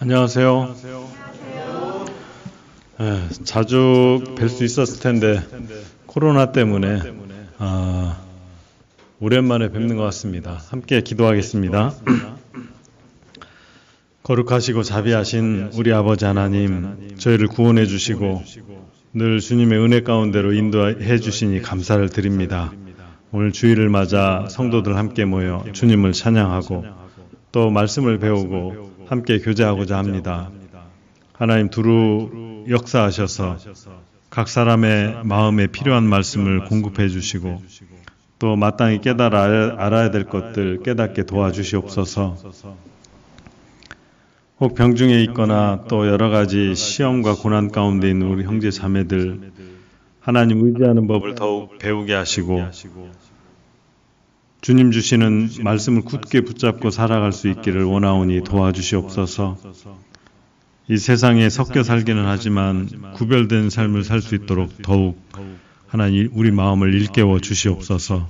안녕하세요. 자주 뵐 수 있었을 텐데 코로나 때문에 오랜만에 뵙는 것 같습니다. 함께 기도하겠습니다. 거룩하시고 자비하신 우리 아버지 하나님, 저희를 구원해 주시고 늘 주님의 은혜 가운데로 인도해 주시니 감사를 드립니다. 오늘 주일을 맞아 성도들 함께 모여 주님을 찬양하고 또 말씀을 배우고 함께 교제하고자 합니다. 하나님 두루 역사하셔서 각 사람의 마음에 필요한 말씀을 공급해 주시고 또 마땅히 깨달아 알아야 될 것들 깨닫게 도와주시옵소서. 혹 병중에 있거나 또 여러 가지 시험과 고난 가운데 있는 우리 형제 자매들 하나님 의지하는 법을 더욱 배우게 하시고 주님 주시는 말씀을 굳게 붙잡고 살아갈 수 있기를 원하오니 도와주시옵소서. 이 세상에 섞여 살기는 하지만 구별된 삶을 살 수 있도록 더욱 하나님 우리 마음을 일깨워 주시옵소서.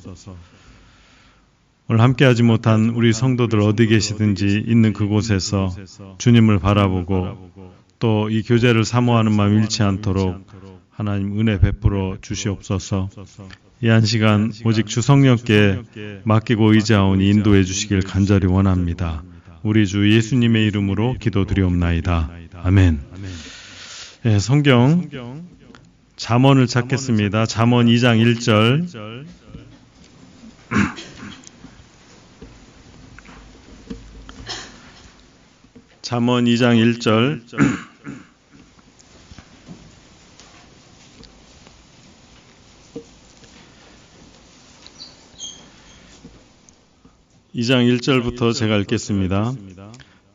오늘 함께하지 못한 우리 성도들 어디 계시든지 있는 그곳에서 주님을 바라보고 또 이 교제를 사모하는 마음 잃지 않도록 하나님 은혜 베풀어 주시옵소서. 이 한 시간 오직 주 성령께 맡기고 의지하오니 인도해 주시길 간절히 원합니다. 우리 주 예수님의 이름으로 기도드리옵나이다. 아멘. 네, 성경 잠언을 찾겠습니다. 잠언 2장 1절 잠언 2장 1절 2장 1절부터 제가 읽겠습니다.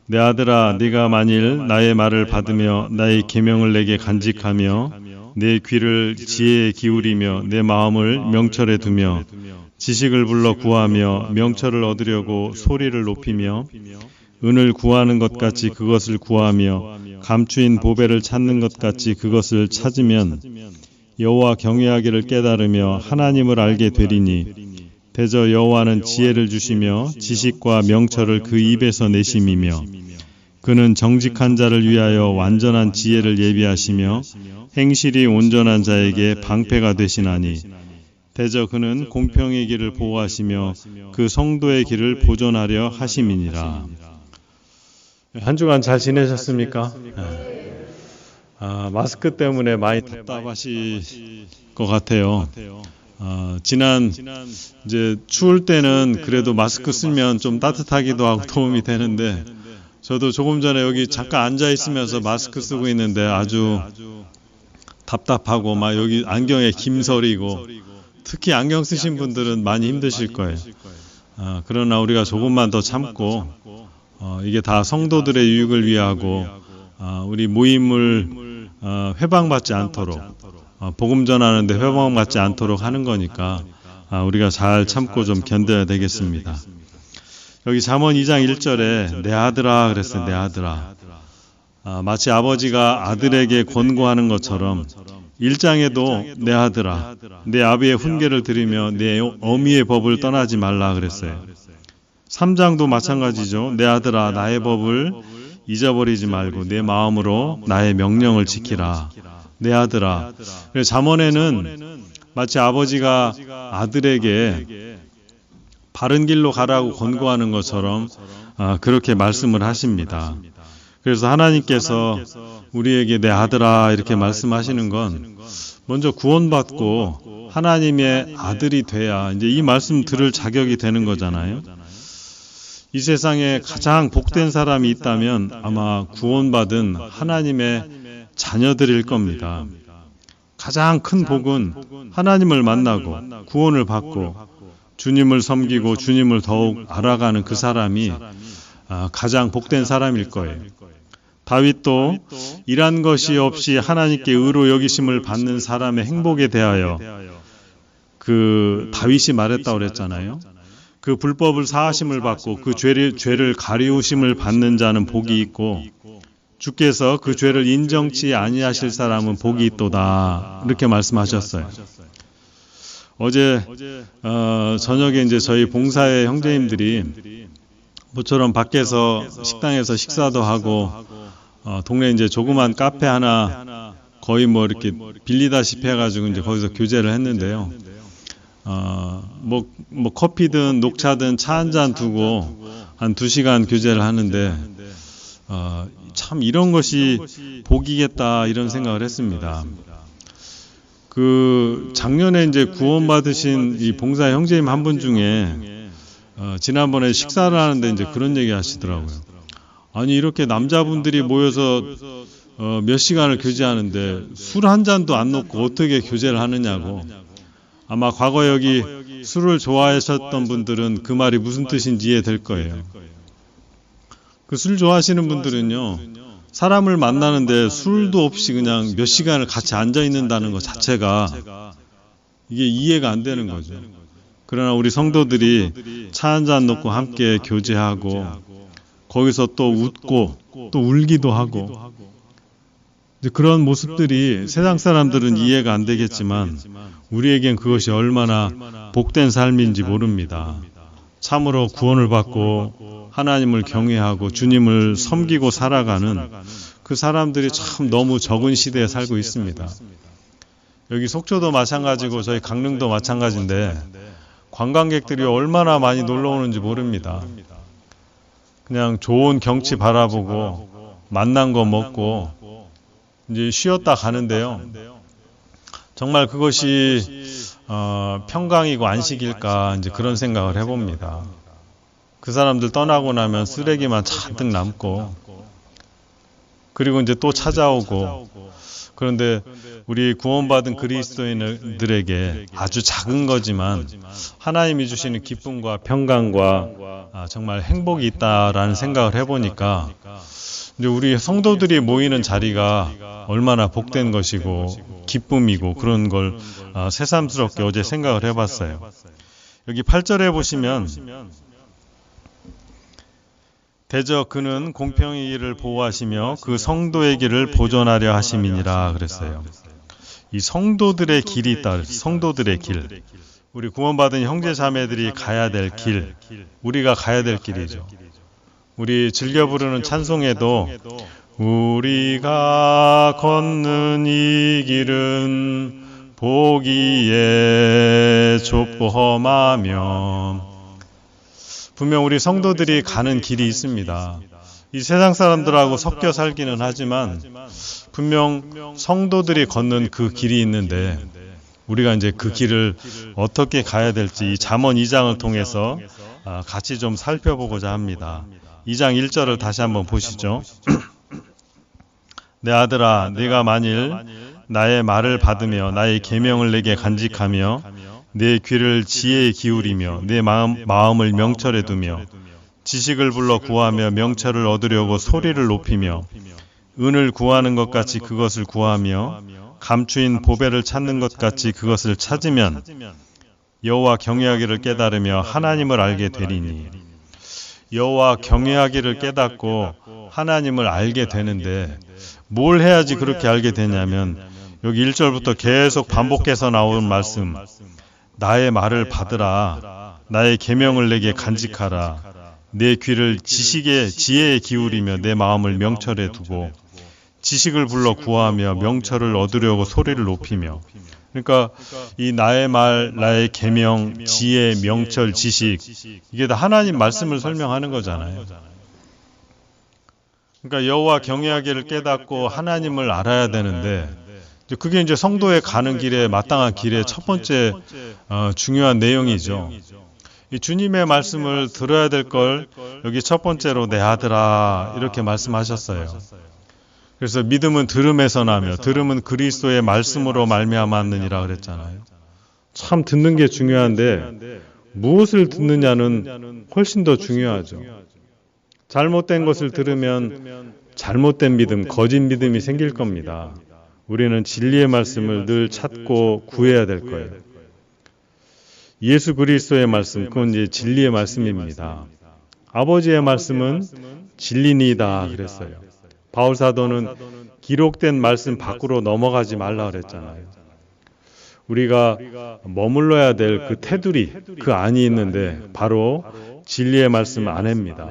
내 아들아, 네가 만일 나의 말을 받으며 나의 계명을 내게 간직하며 내 귀를 지혜에 기울이며 내 마음을 명철에 두며 지식을 불러 구하며 명철을 얻으려고 소리를 높이며 은을 구하는 것 같이 그것을 구하며 감추인 보배를 찾는 것 같이 그것을 찾으면 여호와 경외하기를 깨달으며 하나님을 알게 되리니 대저 여호와는 지혜를 주시며 지식과 명철을 그 입에서 내심이며 그는 정직한 자를 위하여 완전한 지혜를 예비하시며 행실이 온전한 자에게 방패가 되시나니 대저 그는 공평의 길을 보호하시며 그 성도의 길을 보존하려 하심이니라. 한 주간 잘 지내셨습니까? 마스크 때문에 많이 답답하실 것 같아요. 지난 이제 추울 때는 그래도 마스크 쓰면 좀 따뜻하기도 하고 도움이 되는데 저도 조금 전에 여기 잠깐 앉아 있으면서 마스크 쓰고 있는데 아주 답답하고 막 여기 안경에 김서리고 특히 안경 쓰신 분들은 많이 힘드실 거예요. 그러나 우리가 조금만 더 참고 이게 다 성도들의 유익을 위하고 우리 모임을 회방받지 않도록 복음 전하는데 회방받지 않도록 하는 거니까 우리가 잘 참고 좀 견뎌야 되겠습니다. 여기 잠언 2장 1절에 내 아들아 그랬어요. 내 아들아. 마치 아버지가 아들에게 권고하는 것처럼 1장에도 내 아들아 내 아비의 훈계를 들으며 내 어미의 법을 떠나지 말라 그랬어요. 3장도 마찬가지죠. 내 아들아 나의 법을 잊어버리지 말고 내 마음으로 나의 명령을 지키라. 내 아들아. 잠언에는 마치 아버지가 아들에게 바른 길로 가라고 권고하는 것처럼 그렇게 말씀을 하십니다. 그래서 하나님께서 우리에게 내 아들아 이렇게 말씀하시는 건 먼저 구원받고 하나님의 아들이 돼야 이제 이 말씀 들을 자격이 되는 거잖아요. 이 세상에 가장 복된 사람이 있다면 아마 구원받은 하나님의 자녀들일 겁니다. 가장 큰 복은 하나님을 만나고 구원을 받고 주님을 섬기고 주님을 더욱 알아가는 그 사람이 가장 복된 사람일 거예요. 다윗도 일한 것이 없이 하나님께 의로 여기심을 받는 사람의 행복에 대하여 그 다윗이 말했다고 그랬잖아요. 그 불법을 사하심을 받고 그 죄를 가리우심을 받는 자는 복이 있고 주께서 그 죄를 인정치 아니하실 사람은 복이 있도다. 이렇게 말씀하셨어요. 어제 저녁에 이제 저희 봉사의 형제님들이 모처럼 밖에서 식당에서 식사도 하고 동네 이제 조그만 카페 하나 거의 뭐 이렇게 빌리다시피 해가지고 이제 거기서 교제를 했는데요. 뭐 커피든 녹차든 차 한 잔 두고 한 2시간 교제를 하는데, 참 이런 것이 복이겠다 이런 생각을 했습니다. 작년에 이제 구원받으신 이 봉사 형제님 한 분 중에, 지난번에 식사를 하는데 이제 그런 얘기 하시더라고요. 아니, 이렇게 남자분들이 모여서 몇 시간을 교제하는데 술 한 잔도 안 놓고 어떻게 교제를 하느냐고. 아마 과거 여기 술을 좋아하셨던 분들은 그 말이 무슨 뜻인지 이해될 거예요. 술 좋아하시는 분들은요, 사람을 만나는데 술도 없이 그냥 몇 시간을 같이 앉아 있는다는 것 자체가 이게 이해가 안 되는 거죠. 그러나 우리 성도들이 차 한 잔 놓고 함께 교제하고 거기서 또 웃고 또 울기도 하고, 그런 모습들이 세상 사람들은 이해가 안 되겠지만 우리에겐 그것이 얼마나 복된 삶인지 모릅니다. 참으로 구원을 받고 하나님을 경외하고 주님을 섬기고 살아가는 그 사람들이 참 너무 적은 시대에 살고 있습니다. 여기 속초도 마찬가지고 저희 강릉도 마찬가지인데 관광객들이 얼마나 많이 놀러 오는지 모릅니다. 그냥 좋은 경치 바라보고 맛난 거 먹고 이제 쉬었다 가는데요. 정말 그것이 평강이고 안식일까 이제 그런 생각을 해봅니다. 그 사람들 떠나고 나면 쓰레기만 잔뜩 남고, 그리고 이제 또 찾아오고. 그런데 우리 구원받은 그리스도인들에게 아주 작은 거지만 하나님이 주시는 기쁨과 평강과 정말 행복이 있다라는 생각을 해보니까 이제 우리 성도들이 모이는 자리가 얼마나 복된 것이고 기쁨이고 그런 걸 새삼스럽게 어제 생각을 해봤어요. 여기 8절에 보시면 대저 그는 공평히 이를 보호하시며 그 성도의 길을 보존하려 하심이니라 그랬어요. 이 성도들의 길이 있다. 성도들의 길. 우리 구원받은 형제 자매들이 가야 될 길. 우리가 가야 될 길이죠. 우리 즐겨 부르는 찬송에도 우리가 걷는 이 길은 보기에 좁고 험하며, 분명 우리 성도들이 가는 길이 있습니다. 이 세상 사람들하고 섞여 살기는 하지만 분명 성도들이 걷는 그 길이 있는데 우리가 이제 그 길을 어떻게 가야 될지 이 잠언 2장을 통해서 같이 좀 살펴보고자 합니다. 2장 1절을 다시 한번 보시죠. 내 아들아, 네가 만일 나의 말을 받으며 나의 계명을 내게 간직하며 내 귀를 지혜에 기울이며 내 마음을 명철에 두며 지식을 불러 구하며 명철을 얻으려고 소리를 높이며 은을 구하는 것 같이 그것을 구하며 감추인 보배를 찾는 것 같이 그것을 찾으면 여호와 경외하기를 깨달으며 하나님을 알게 되리니. 여호와 경외하기를 깨닫고 하나님을 알게 되는데 뭘 해야지 그렇게 알게 되냐면 여기 1절부터 계속 반복해서 나오는 말씀, 나의 말을 받으라, 나의 계명을 내게 간직하라, 내 귀를 지혜에 기울이며 내 마음을 명철에 두고 지식을 불러 구하며 명철을 얻으려고 소리를 높이며. 그러니까 이 나의 말, 나의 계명, 지혜, 명철, 지식, 이게 다 하나님 말씀을 설명하는 거잖아요. 그러니까 여호와 경외하기를 깨닫고 하나님을 알아야 되는데 그게 이제 성도의 가는 길에 마땅한 길의 첫 번째 중요한 내용이죠. 이 주님의 말씀을 들어야 될 걸 여기 첫 번째로 내 아들아 이렇게 말씀하셨어요. 그래서 믿음은 들음에서 나며 들음은 그리스도의 말씀으로 말미암았느니라 그랬잖아요. 참 듣는 게 중요한데 무엇을 듣느냐는 훨씬 더 중요하죠. 잘못된 것을 들으면 잘못된 믿음, 거짓 믿음이 생길 겁니다. 우리는 진리의 말씀을 늘 찾고 구해야 될 거예요. 예수 그리스도의 말씀, 그건 이제 진리의 말씀입니다. 아버지의 말씀은 진리니이다 그랬어요. 바울 사도는 기록된 말씀 밖으로 넘어가지 말라 그랬잖아요. 우리가 머물러야 될 그 테두리, 그 안이 있는데 바로 진리의 말씀 안에입니다.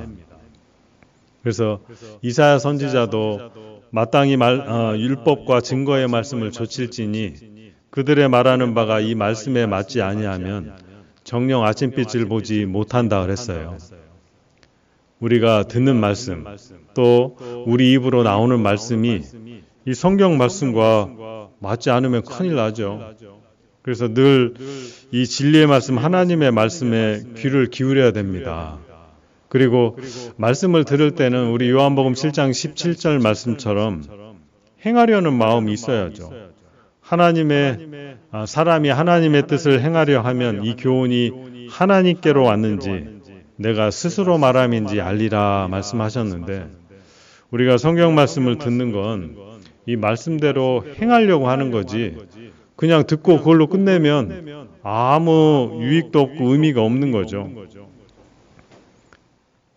그래서 이사야 선지자도 마땅히 율법과 증거의 말씀을 조칠지니 그들의 말하는 바가 이 말씀에 맞지 아니하면 정녕 아침빛을 보지 못한다 그랬어요. 우리가 듣는 말씀, 또 우리 입으로 나오는 말씀이 이 성경 말씀과 맞지 않으면 큰일 나죠. 그래서 늘 이 진리의 말씀, 하나님의 말씀에 귀를 기울여야 됩니다. 그리고 말씀을 들을 때는 우리 요한복음 7장 17절 말씀처럼 행하려는 마음이 있어야죠. 사람이 하나님의 뜻을 행하려 하면 이 교훈이 하나님께로 왔는지 내가 스스로 말함인지 알리라 말씀하셨는데, 우리가 성경 말씀을 듣는 건 이 말씀대로 행하려고 하는 거지 그냥 듣고 그걸로 끝내면 아무 유익도 없고 의미가 없는 거죠.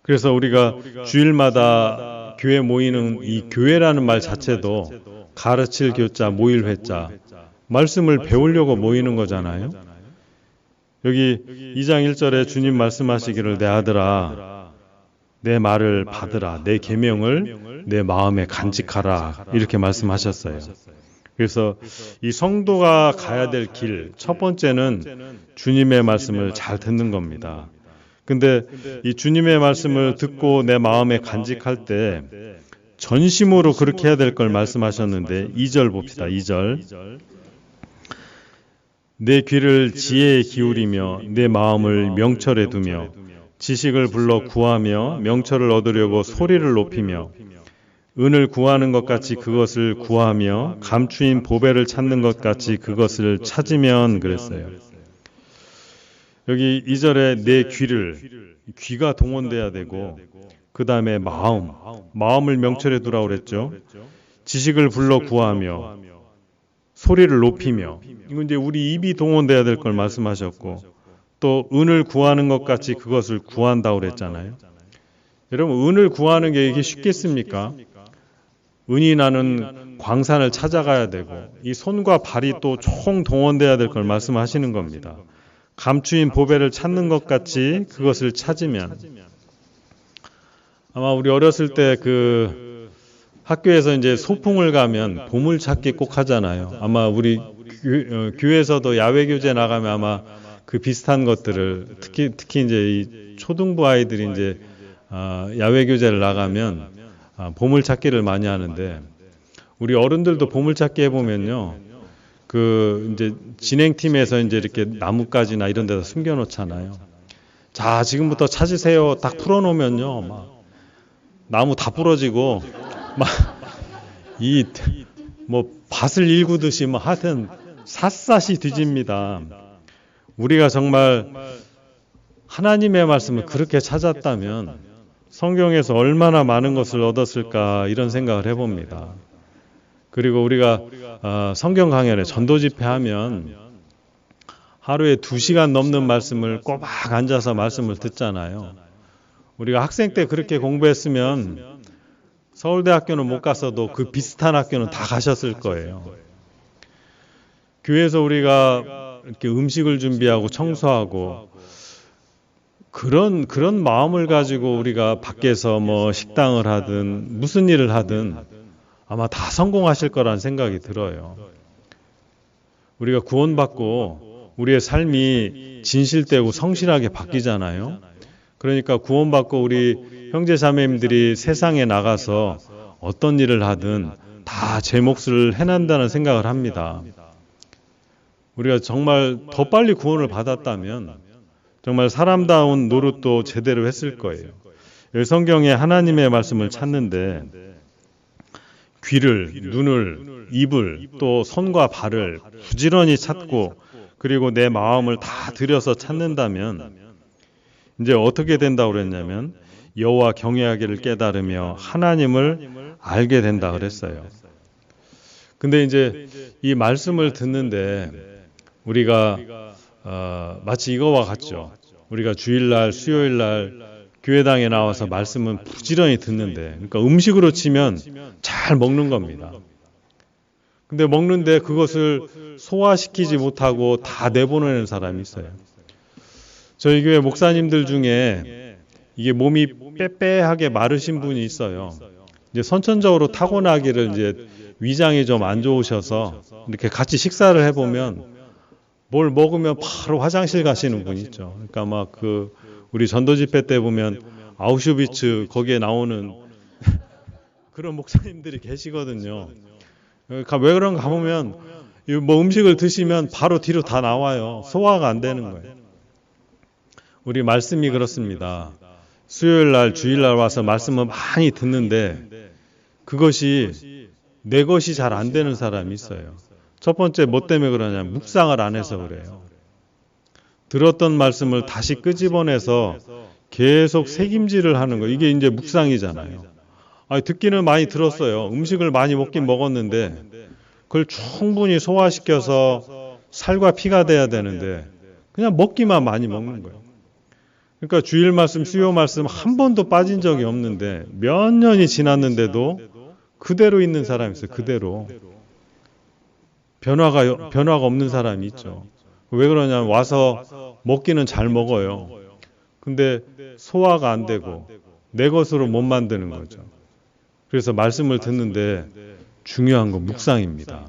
그래서 우리가 주일마다 교회 모이는 이 교회라는 말 자체도 가르칠 교자, 모일 회자, 말씀을 배우려고 모이는 거잖아요. 여기 2장 1절에 주님 말씀하시기를 내 아들아 내 말을 받으라, 내 계명을 내 마음에 간직하라 이렇게 말씀하셨어요. 그래서 이 성도가 가야 될 길, 첫 번째는 주님의 말씀을 잘 듣는 겁니다. 근데 이 주님의 말씀을 듣고 내 마음에 간직할 때 전심으로 그렇게 해야 될 걸 말씀하셨는데 2절 봅시다. 2절 내 귀를 지혜에 기울이며 내 마음을 명철에 두며 지식을 불러 구하며 명철을 얻으려고 소리를 높이며 은을 구하는 것 같이 그것을 구하며 감추인 보배를 찾는 것 같이 그것을 찾으면 그랬어요. 여기 2절에 내 귀가 동원돼야 되고 그 다음에 마음을 명철에 두라고 그랬죠. 지식을 불러 구하며 소리를 높이며, 이건 이제 우리 입이 동원돼야 될 걸 말씀하셨고, 또 은을 구하는 것 같이 그것을 구한다고 그랬잖아요. 여러분, 은을 구하는 게 이게 쉽겠습니까? 은이 나는 광산을 찾아가야 되고 이 손과 발이 또 총 동원돼야 될 걸 말씀하시는 겁니다. 감추인 보배를 찾는 것 같이 그것을 찾으면, 아마 우리 어렸을 때 그 학교에서 이제 소풍을 가면 보물찾기 꼭 하잖아요. 아마 우리 교회에서도 야외 교제 나가면 아마 그 비슷한 것들을 특히 이제 이 초등부 아이들이 이제 야외 교제를 나가면 보물찾기를 많이 하는데, 우리 어른들도 보물찾기 해보면요, 그 이제 진행팀에서 이제 이렇게 나뭇가지나 이런 데다 숨겨놓잖아요. 자, 지금부터 찾으세요. 딱 풀어놓으면요, 막 나무 다 부러지고 막 이 뭐 밭을 일구듯이 뭐 하여튼 샅샅이 뒤집니다. 우리가 정말 하나님의 말씀을 그렇게 찾았다면 성경에서 얼마나 많은 것을 얻었을까 이런 생각을 해봅니다. 그리고 우리가 성경 강연에 전도 집회하면 하루에 2시간 넘는 말씀을 꼬박 앉아서 말씀을 듣잖아요. 우리가 학생 때 그렇게 공부했으면 서울대학교는 못 갔어도 그 비슷한 학교는 다 가셨을 거예요. 교회에서 우리가 이렇게 음식을 준비하고 청소하고 그런 마음을 가지고 우리가 밖에서 뭐 식당을 하든 무슨 일을 하든 아마 다 성공하실 거라는 생각이 들어요. 우리가 구원받고 우리의 삶이 진실되고 성실하게 바뀌잖아요. 그러니까 구원받고 우리 형제 자매님들이 세상에 나가서 어떤 일을 하든 다 제 몫을 해낸다는 생각을 합니다. 우리가 정말 더 빨리 구원을 받았다면 정말 사람다운 노릇도 제대로 했을 거예요. 성경에 하나님의 말씀을 찾는데 귀를, 눈을, 입을, 또 손과 발을 부지런히 찾고 그리고 내 마음을 다 들여서 찾는다면 이제 어떻게 된다고 그랬냐면 여호와 경외하기를 깨달으며 하나님을 알게 된다 그랬어요. 근데 이제 이 말씀을 듣는데 우리가 마치 이거와 같죠. 우리가 주일날, 수요일날 교회당에 나와서 말씀은 부지런히 듣는데, 그러니까 음식으로 치면 잘 먹는 겁니다. 근데 먹는데 그것을 소화시키지 못하고 다 내보내는 사람이 있어요. 저희 교회 목사님들 중에 이게 몸이 빼빼하게 마르신 분이 있어요. 이제 선천적으로 타고나기를 이제 위장이 좀 안 좋으셔서 이렇게 같이 식사를 해보면 뭘 먹으면 바로 화장실 가시는 분이 있죠. 그러니까 막 우리 전도 집회 때 보면 아우슈비츠 거기에 나오는 그런 목사님들이 계시거든요. 그러니까 왜 그런가 보면 뭐 음식을 드시면 바로 뒤로 다 나와요. 소화가 안 되는 거예요. 우리 말씀이 그렇습니다. 수요일 날, 주일 날 와서 말씀을 많이 듣는데 그것이 내 것이 잘 안 되는 사람이 있어요. 첫 번째 뭐 때문에 그러냐면 묵상을 안 해서 그래요. 들었던 말씀을 다시 끄집어내서 계속 새김질을 하는 거. 이게 이제 묵상이잖아요. 듣기는 많이 들었어요. 음식을 많이 먹긴 먹었는데 그걸 충분히 소화시켜서 살과 피가 돼야 되는데 그냥 먹기만 많이 먹는 거예요. 그러니까 주일 말씀, 수요 말씀 한 번도 빠진 적이 없는데 몇 년이 지났는데도 그대로 있는 사람이 있어요. 그대로. 변화가 없는 사람이 있죠. 왜 그러냐면 와서 먹기는 잘 먹어요. 근데 소화가 안 되고 내 것으로 못 만드는 거죠. 그래서 말씀을 듣는데 중요한 건 묵상입니다.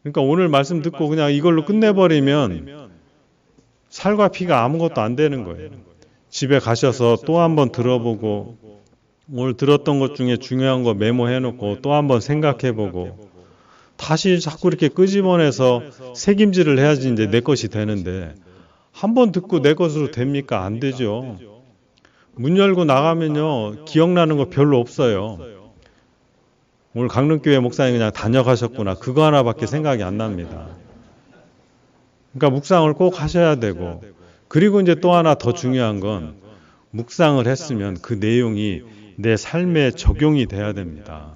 그러니까 오늘 말씀 듣고 그냥 이걸로 끝내버리면 살과 피가 아무것도 안 되는 거예요. 집에 가셔서 또 한번 들어보고 오늘 들었던 것 중에 중요한 거 메모해놓고 또 한번 생각해보고 다시 자꾸 이렇게 끄집어내서 새김질을 해야지 이제 내 것이 되는데 한 번 듣고 내 것으로 됩니까? 안 되죠. 문 열고 나가면요 기억나는 거 별로 없어요. 오늘 강릉교회 목사님 그냥 다녀가셨구나. 그거 하나밖에 생각이 안 납니다. 그러니까 묵상을 꼭 하셔야 되고 그리고 이제 또 하나 더 중요한 건 묵상을 했으면 그 내용이 내 삶에 적용이 돼야 됩니다.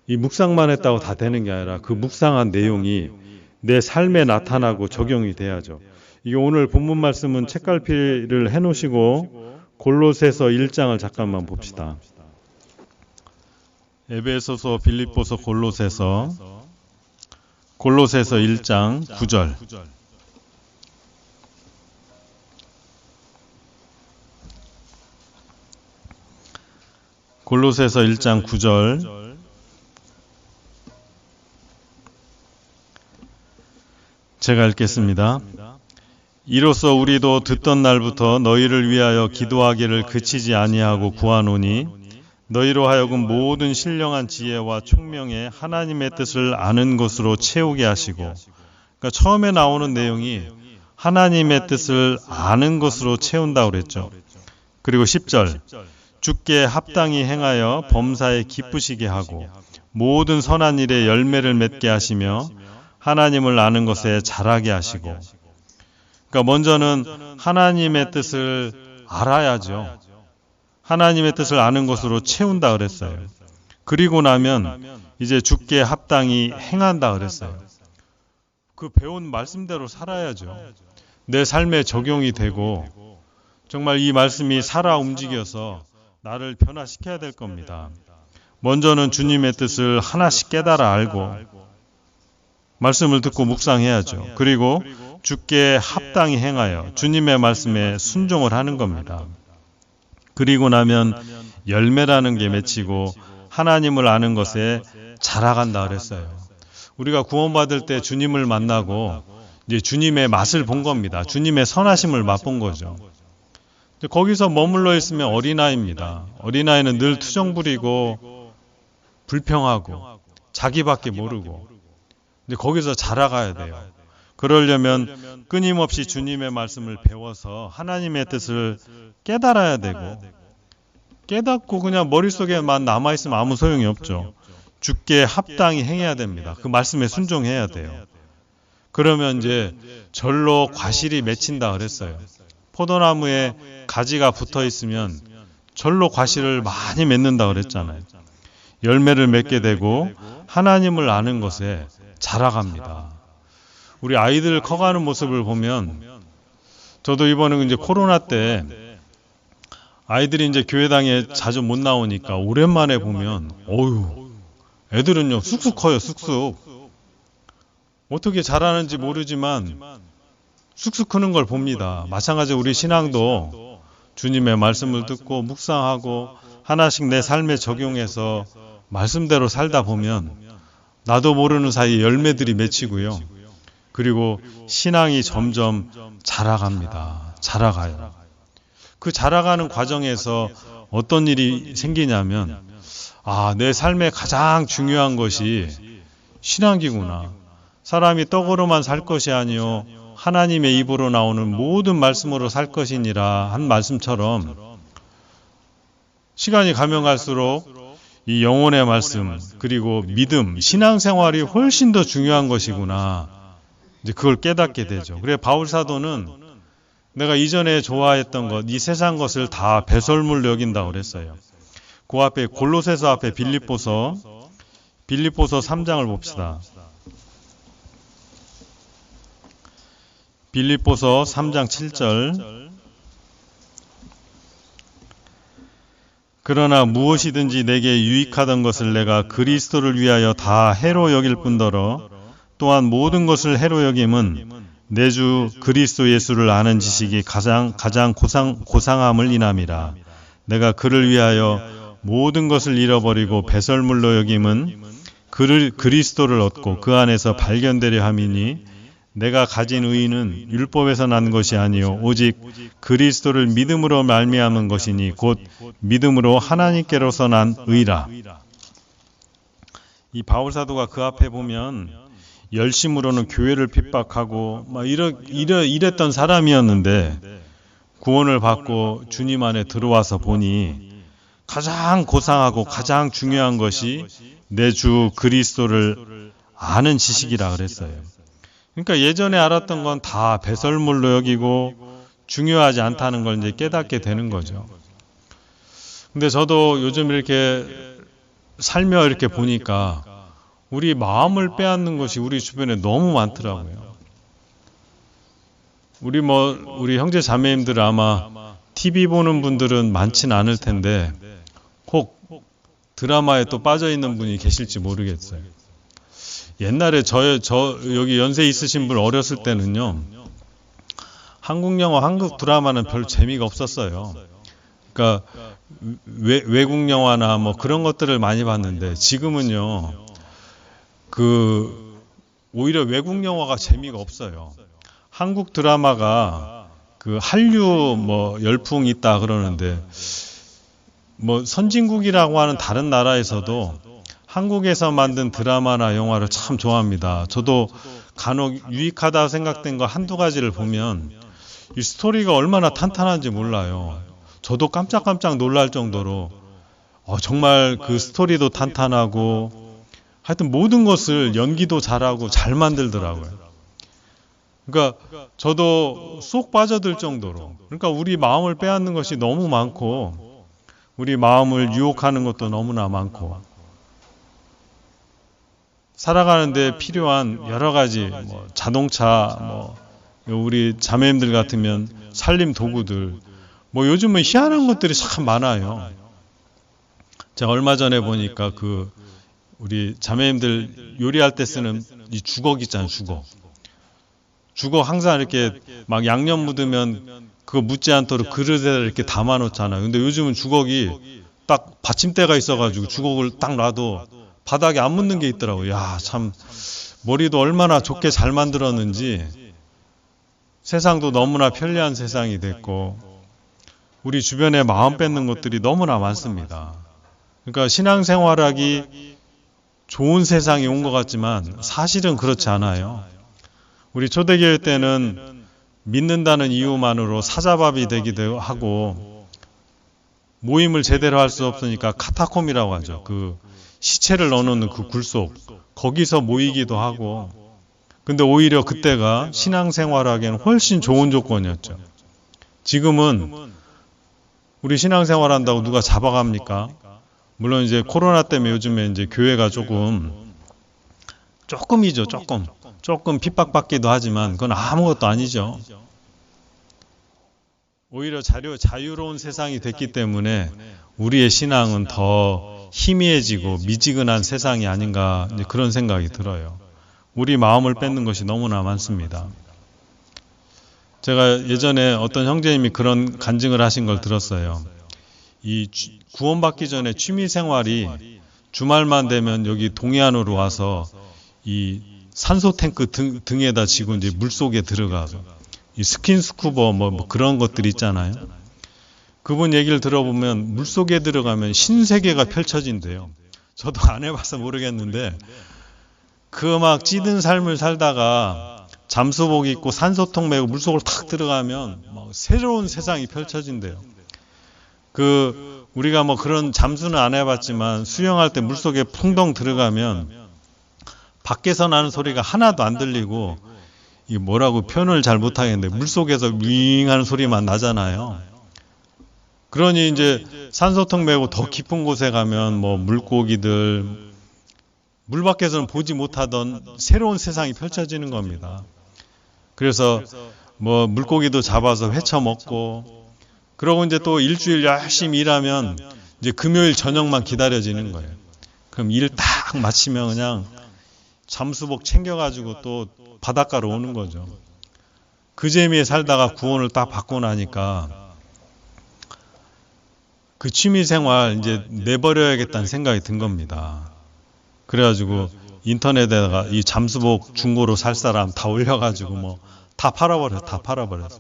이 묵상만 했다고 다 되는 게 아니라 그 묵상한 내용이 내 삶에 나타나고 적용이 돼야죠. 이게 오늘 본문 말씀은 책갈피를 해놓으시고 골로새서 1장을 잠깐만 봅시다. 에베소서, 빌립보서, 골로새서 1장 9절. 골로새서 1장 9절. 제가 읽겠습니다. 이로써 우리도 듣던 날부터 너희를 위하여 기도하기를 그치지 아니하고 구하노니 너희로 하여금 모든 신령한 지혜와 총명에 하나님의 뜻을 아는 것으로 채우게 하시고, 그러니까 처음에 나오는 내용이 하나님의 뜻을 아는 것으로 채운다고 그랬죠. 그리고 10절 주께 합당히 행하여 범사에 기쁘시게 하고 모든 선한 일에 열매를 맺게 하시며 하나님을 아는 것에 자라게 하시고. 그러니까 먼저는 하나님의 뜻을 알아야죠. 하나님의 뜻을 아는 것으로 채운다 그랬어요. 그리고 나면 이제 주께 합당히 행한다 그랬어요. 그 배운 말씀대로 살아야죠. 내 삶에 적용이 되고 정말 이 말씀이 살아 움직여서 나를 변화시켜야 될 겁니다. 먼저는 주님의 뜻을 하나씩 깨달아 알고 말씀을 듣고 묵상해야죠. 그리고 주께 합당히 행하여 주님의 말씀에 순종을 하는 겁니다. 그리고 나면 열매라는 게 맺히고 하나님을 아는 것에 자라간다 그랬어요. 우리가 구원받을 때 주님을 만나고 이제 주님의 맛을 본 겁니다. 주님의 선하심을 맛본 거죠. 거기서 머물러 있으면 어린아이입니다. 어린아이는 늘 투정 부리고 불평하고 자기밖에 모르고 이제 거기서 자라가야 돼요. 그러려면 끊임없이 주님의 말씀을 배워서 하나님의 뜻을 깨달아야 되고 깨닫고 그냥 머릿속에만 남아있으면 아무 소용이 없죠. 주께 합당히 행해야 됩니다. 그 말씀에 순종해야 돼요. 그러면 이제 절로 과실이 맺힌다 그랬어요. 포도나무에 가지가 붙어 있으면 절로 과실을 많이 맺는다 그랬잖아요. 열매를 맺게 되고 하나님을 아는 것에 자라갑니다. 우리 아이들 커가는 모습을 보면 저도 이번에 이제 코로나 때 아이들이 이제 교회당에 자주 못 나오니까 오랜만에 보면 어휴 애들은요 쑥쑥 커요. 쑥쑥 어떻게 자라는지 모르지만 쑥쑥 크는 걸 봅니다. 마찬가지로 우리 신앙도 주님의 말씀을 듣고 묵상하고 하나씩 내 삶에 적용해서 말씀대로 살다 보면 나도 모르는 사이에 열매들이 맺히고요. 그리고 신앙이 점점 자라갑니다. 자라가요. 그 자라가는 과정에서 어떤 일이 생기냐면 내 삶에 가장 중요한 것이 신앙이구나. 사람이 떡으로만 살 것이 아니요 하나님의 입으로 나오는 모든 말씀으로 살 것이니라 한 말씀처럼 시간이 가면 갈수록 이 영혼의 말씀 그리고 믿음, 신앙생활이 훨씬 더 중요한 것이구나. 이제 그걸 깨닫게 되죠. 그래 바울 사도는 내가 이전에 좋아했던 것, 이 세상 것을 다 배설물로 여긴다고 그랬어요. 그 앞에 골로새서 앞에 빌립보서 3장을 봅시다. 빌립보서 3장 7절. 그러나 무엇이든지 내게 유익하던 것을 내가 그리스도를 위하여 다 해로 여길 뿐더러 또한 모든 것을 해로 여김은 내 주 그리스도 예수를 아는 지식이 가장 고상함을 인함이라. 내가 그를 위하여 모든 것을 잃어버리고 배설물로 여김은 그리스도를 얻고 그 안에서 발견되려 함이니 내가 가진 의의는 율법에서 난 것이 아니요 오직 그리스도를 믿음으로 말미암은 것이니 곧 믿음으로 하나님께로서 난 의라. 이 바울 사도가 그 앞에 보면 열심으로는 교회를 핍박하고 막 이랬던 사람이었는데 구원을 받고 주님 안에 들어와서 보니 가장 고상하고 가장 중요한 것이 내 주 그리스도를 아는 지식이라 그랬어요. 그러니까 예전에 알았던 건 다 배설물로 여기고 중요하지 않다는 걸 이제 깨닫게 되는 거죠. 근데 저도 요즘 이렇게 살며 이렇게 보니까 우리 마음을 빼앗는 것이 우리 주변에 너무 많더라고요. 우리 형제 자매님들 아마 TV 보는 분들은 많지는 않을 텐데 혹 드라마에 또 빠져 있는 분이 계실지 모르겠어요. 옛날에 여기 연세 있으신 분 어렸을 때는요, 한국 영화, 한국 드라마는 별 재미가 없었어요. 그러니까 외국 영화나 뭐 그런 것들을 많이 봤는데 지금은요, 오히려 외국 영화가 재미가 없어요. 한국 드라마가 한류 열풍이 있다 그러는데 선진국이라고 하는 다른 나라에서도 한국에서 만든 드라마나 영화를 참 좋아합니다. 저도 간혹 유익하다 생각된 거 한두 가지를 보면 이 스토리가 얼마나 탄탄한지 몰라요. 저도 깜짝깜짝 놀랄 정도로 정말 그 스토리도 탄탄하고 하여튼 모든 것을 연기도 잘하고 잘 만들더라고요. 그러니까 저도 쏙 빠져들 정도로, 그러니까 우리 마음을 빼앗는 것이 너무 많고 우리 마음을 유혹하는 것도 너무나 많고 살아가는데 필요한 여러 가지 자동차, 우리 자매님들 같으면 살림 도구들, 요즘은 희한한 것들이 참 많아요. 제가 얼마 전에 보니까 우리 자매님들 요리할 때 쓰는 이 주걱 있잖아요, 주걱 항상 이렇게 막 양념 묻으면 그거 묻지 않도록 그릇에 이렇게 담아 놓잖아요. 근데 요즘은 주걱이 딱 받침대가 있어가지고 주걱을 딱 놔도 바닥에 안 묻는 게 있더라고요. 야, 참 머리도 얼마나 좋게 잘 만들었는지 세상도 너무나 편리한 세상이 됐고 우리 주변에 마음 뺏는 것들이 너무나 많습니다. 그러니까 신앙생활하기 좋은 세상이 온 것 같지만 사실은 그렇지 않아요. 우리 초대교회 때는 믿는다는 이유만으로 사자밥이 되기도 하고 모임을 제대로 할 수 없으니까 카타콤이라고 하죠. 시체를 넣어놓는 그 굴속, 거기서 모이기도 하고, 근데 오히려 그때가 신앙생활하기에는 훨씬 좋은 조건이었죠. 지금은 우리 신앙생활 한다고 누가 잡아갑니까? 물론 이제 코로나 때문에 요즘에 이제 교회가 조금이죠. 조금 핍박받기도 하지만 그건 아무것도 아니죠. 오히려 자유로운 세상이 됐기 때문에 우리의 신앙은 더 희미해지고 미지근한 세상이 아닌가 이제 그런 생각이 들어요. 우리 마음을 뺏는 것이 너무나 많습니다. 제가 예전에 어떤 형제님이 그런 간증을 하신 걸 들었어요. 이 구원받기 전에 취미 생활이 주말만 되면 여기 동해안으로 와서 이 산소 탱크 등에다 지고 이제 물 속에 들어가서 이 스킨스쿠버 뭐 그런 것들 있잖아요. 그분 얘기를 들어보면 물 속에 들어가면 신세계가 펼쳐진대요. 저도 안 해봐서 모르겠는데 그 막 찌든 삶을 살다가 잠수복 입고 산소통 메고 물속으로 탁 들어가면 막 새로운 세상이 펼쳐진대요. 우리가 뭐 그런 잠수는 안 해봤지만 수영할 때 물속에 풍덩 들어가면 밖에서 나는 소리가 하나도 안 들리고 이게 뭐라고 표현을 잘 못하겠는데 물속에서 윙 하는 소리만 나잖아요. 그러니 이제 산소통 메고 더 깊은 곳에 가면 뭐 물고기들 물 밖에서는 보지 못하던 새로운 세상이 펼쳐지는 겁니다. 그래서 뭐 물고기도 잡아서 회쳐 먹고 그러고 이제 또 일주일 열심히 일하면 이제 금요일 저녁만 기다려지는 거예요. 그럼 일 딱 마치면 그냥 잠수복 챙겨가지고 또 바닷가로 오는 거죠. 그 재미에 살다가 구원을 딱 받고 나니까 그 취미생활 이제 내버려야겠다는 생각이 든 겁니다. 그래가지고 인터넷에다가 이 잠수복 중고로 살 사람 다 올려가지고 뭐 다 팔아버렸어.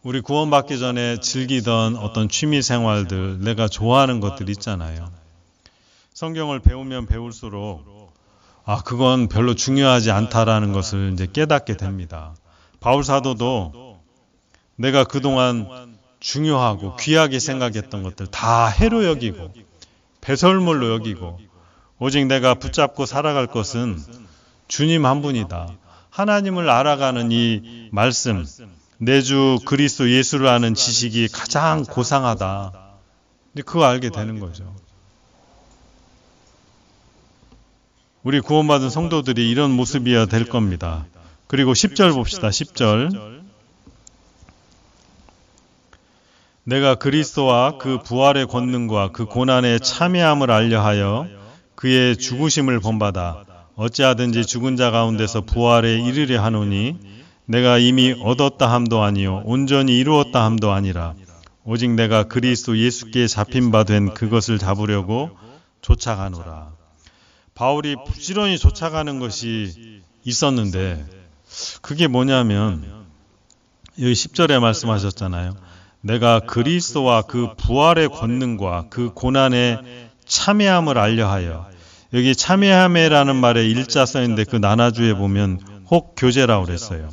우리 구원받기 전에 즐기던 어떤 취미생활들, 내가 좋아하는 것들 있잖아요. 성경을 배우면 배울수록 그건 별로 중요하지 않다라는 것을 이제 깨닫게 됩니다. 바울 사도도 내가 그동안 중요하고 귀하게 생각했던 것들 다 해로 여기고 배설물로 여기고 오직 내가 붙잡고 살아갈 것은 주님 한 분이다. 하나님을 알아가는 이 말씀, 내 주 그리스도 예수를 아는 지식이 가장 고상하다. 그거 알게 되는 거죠. 우리 구원받은 성도들이 이런 모습이어야 될 겁니다. 그리고 10절 봅시다. 10절. 내가 그리스도와 그 부활의 권능과 그 고난의 참여함을 알려하여 그의 죽으심을 본받아 어찌하든지 죽은 자 가운데서 부활에 이르려 하노니 내가 이미 얻었다 함도 아니요 온전히 이루었다 함도 아니라 오직 내가 그리스도 예수께 잡힌 바 된 그것을 잡으려고 쫓아가노라. 바울이 부지런히 쫓아가는 것이 있었는데 그게 뭐냐면 여기 10절에 말씀하셨잖아요. 내가 그리스도와 그 부활의 권능과 그 고난의 참여함을 알려하여, 여기 참여함이라는 말에 일자 써있는데 그 나나주에 보면 혹 교제라고 그랬어요.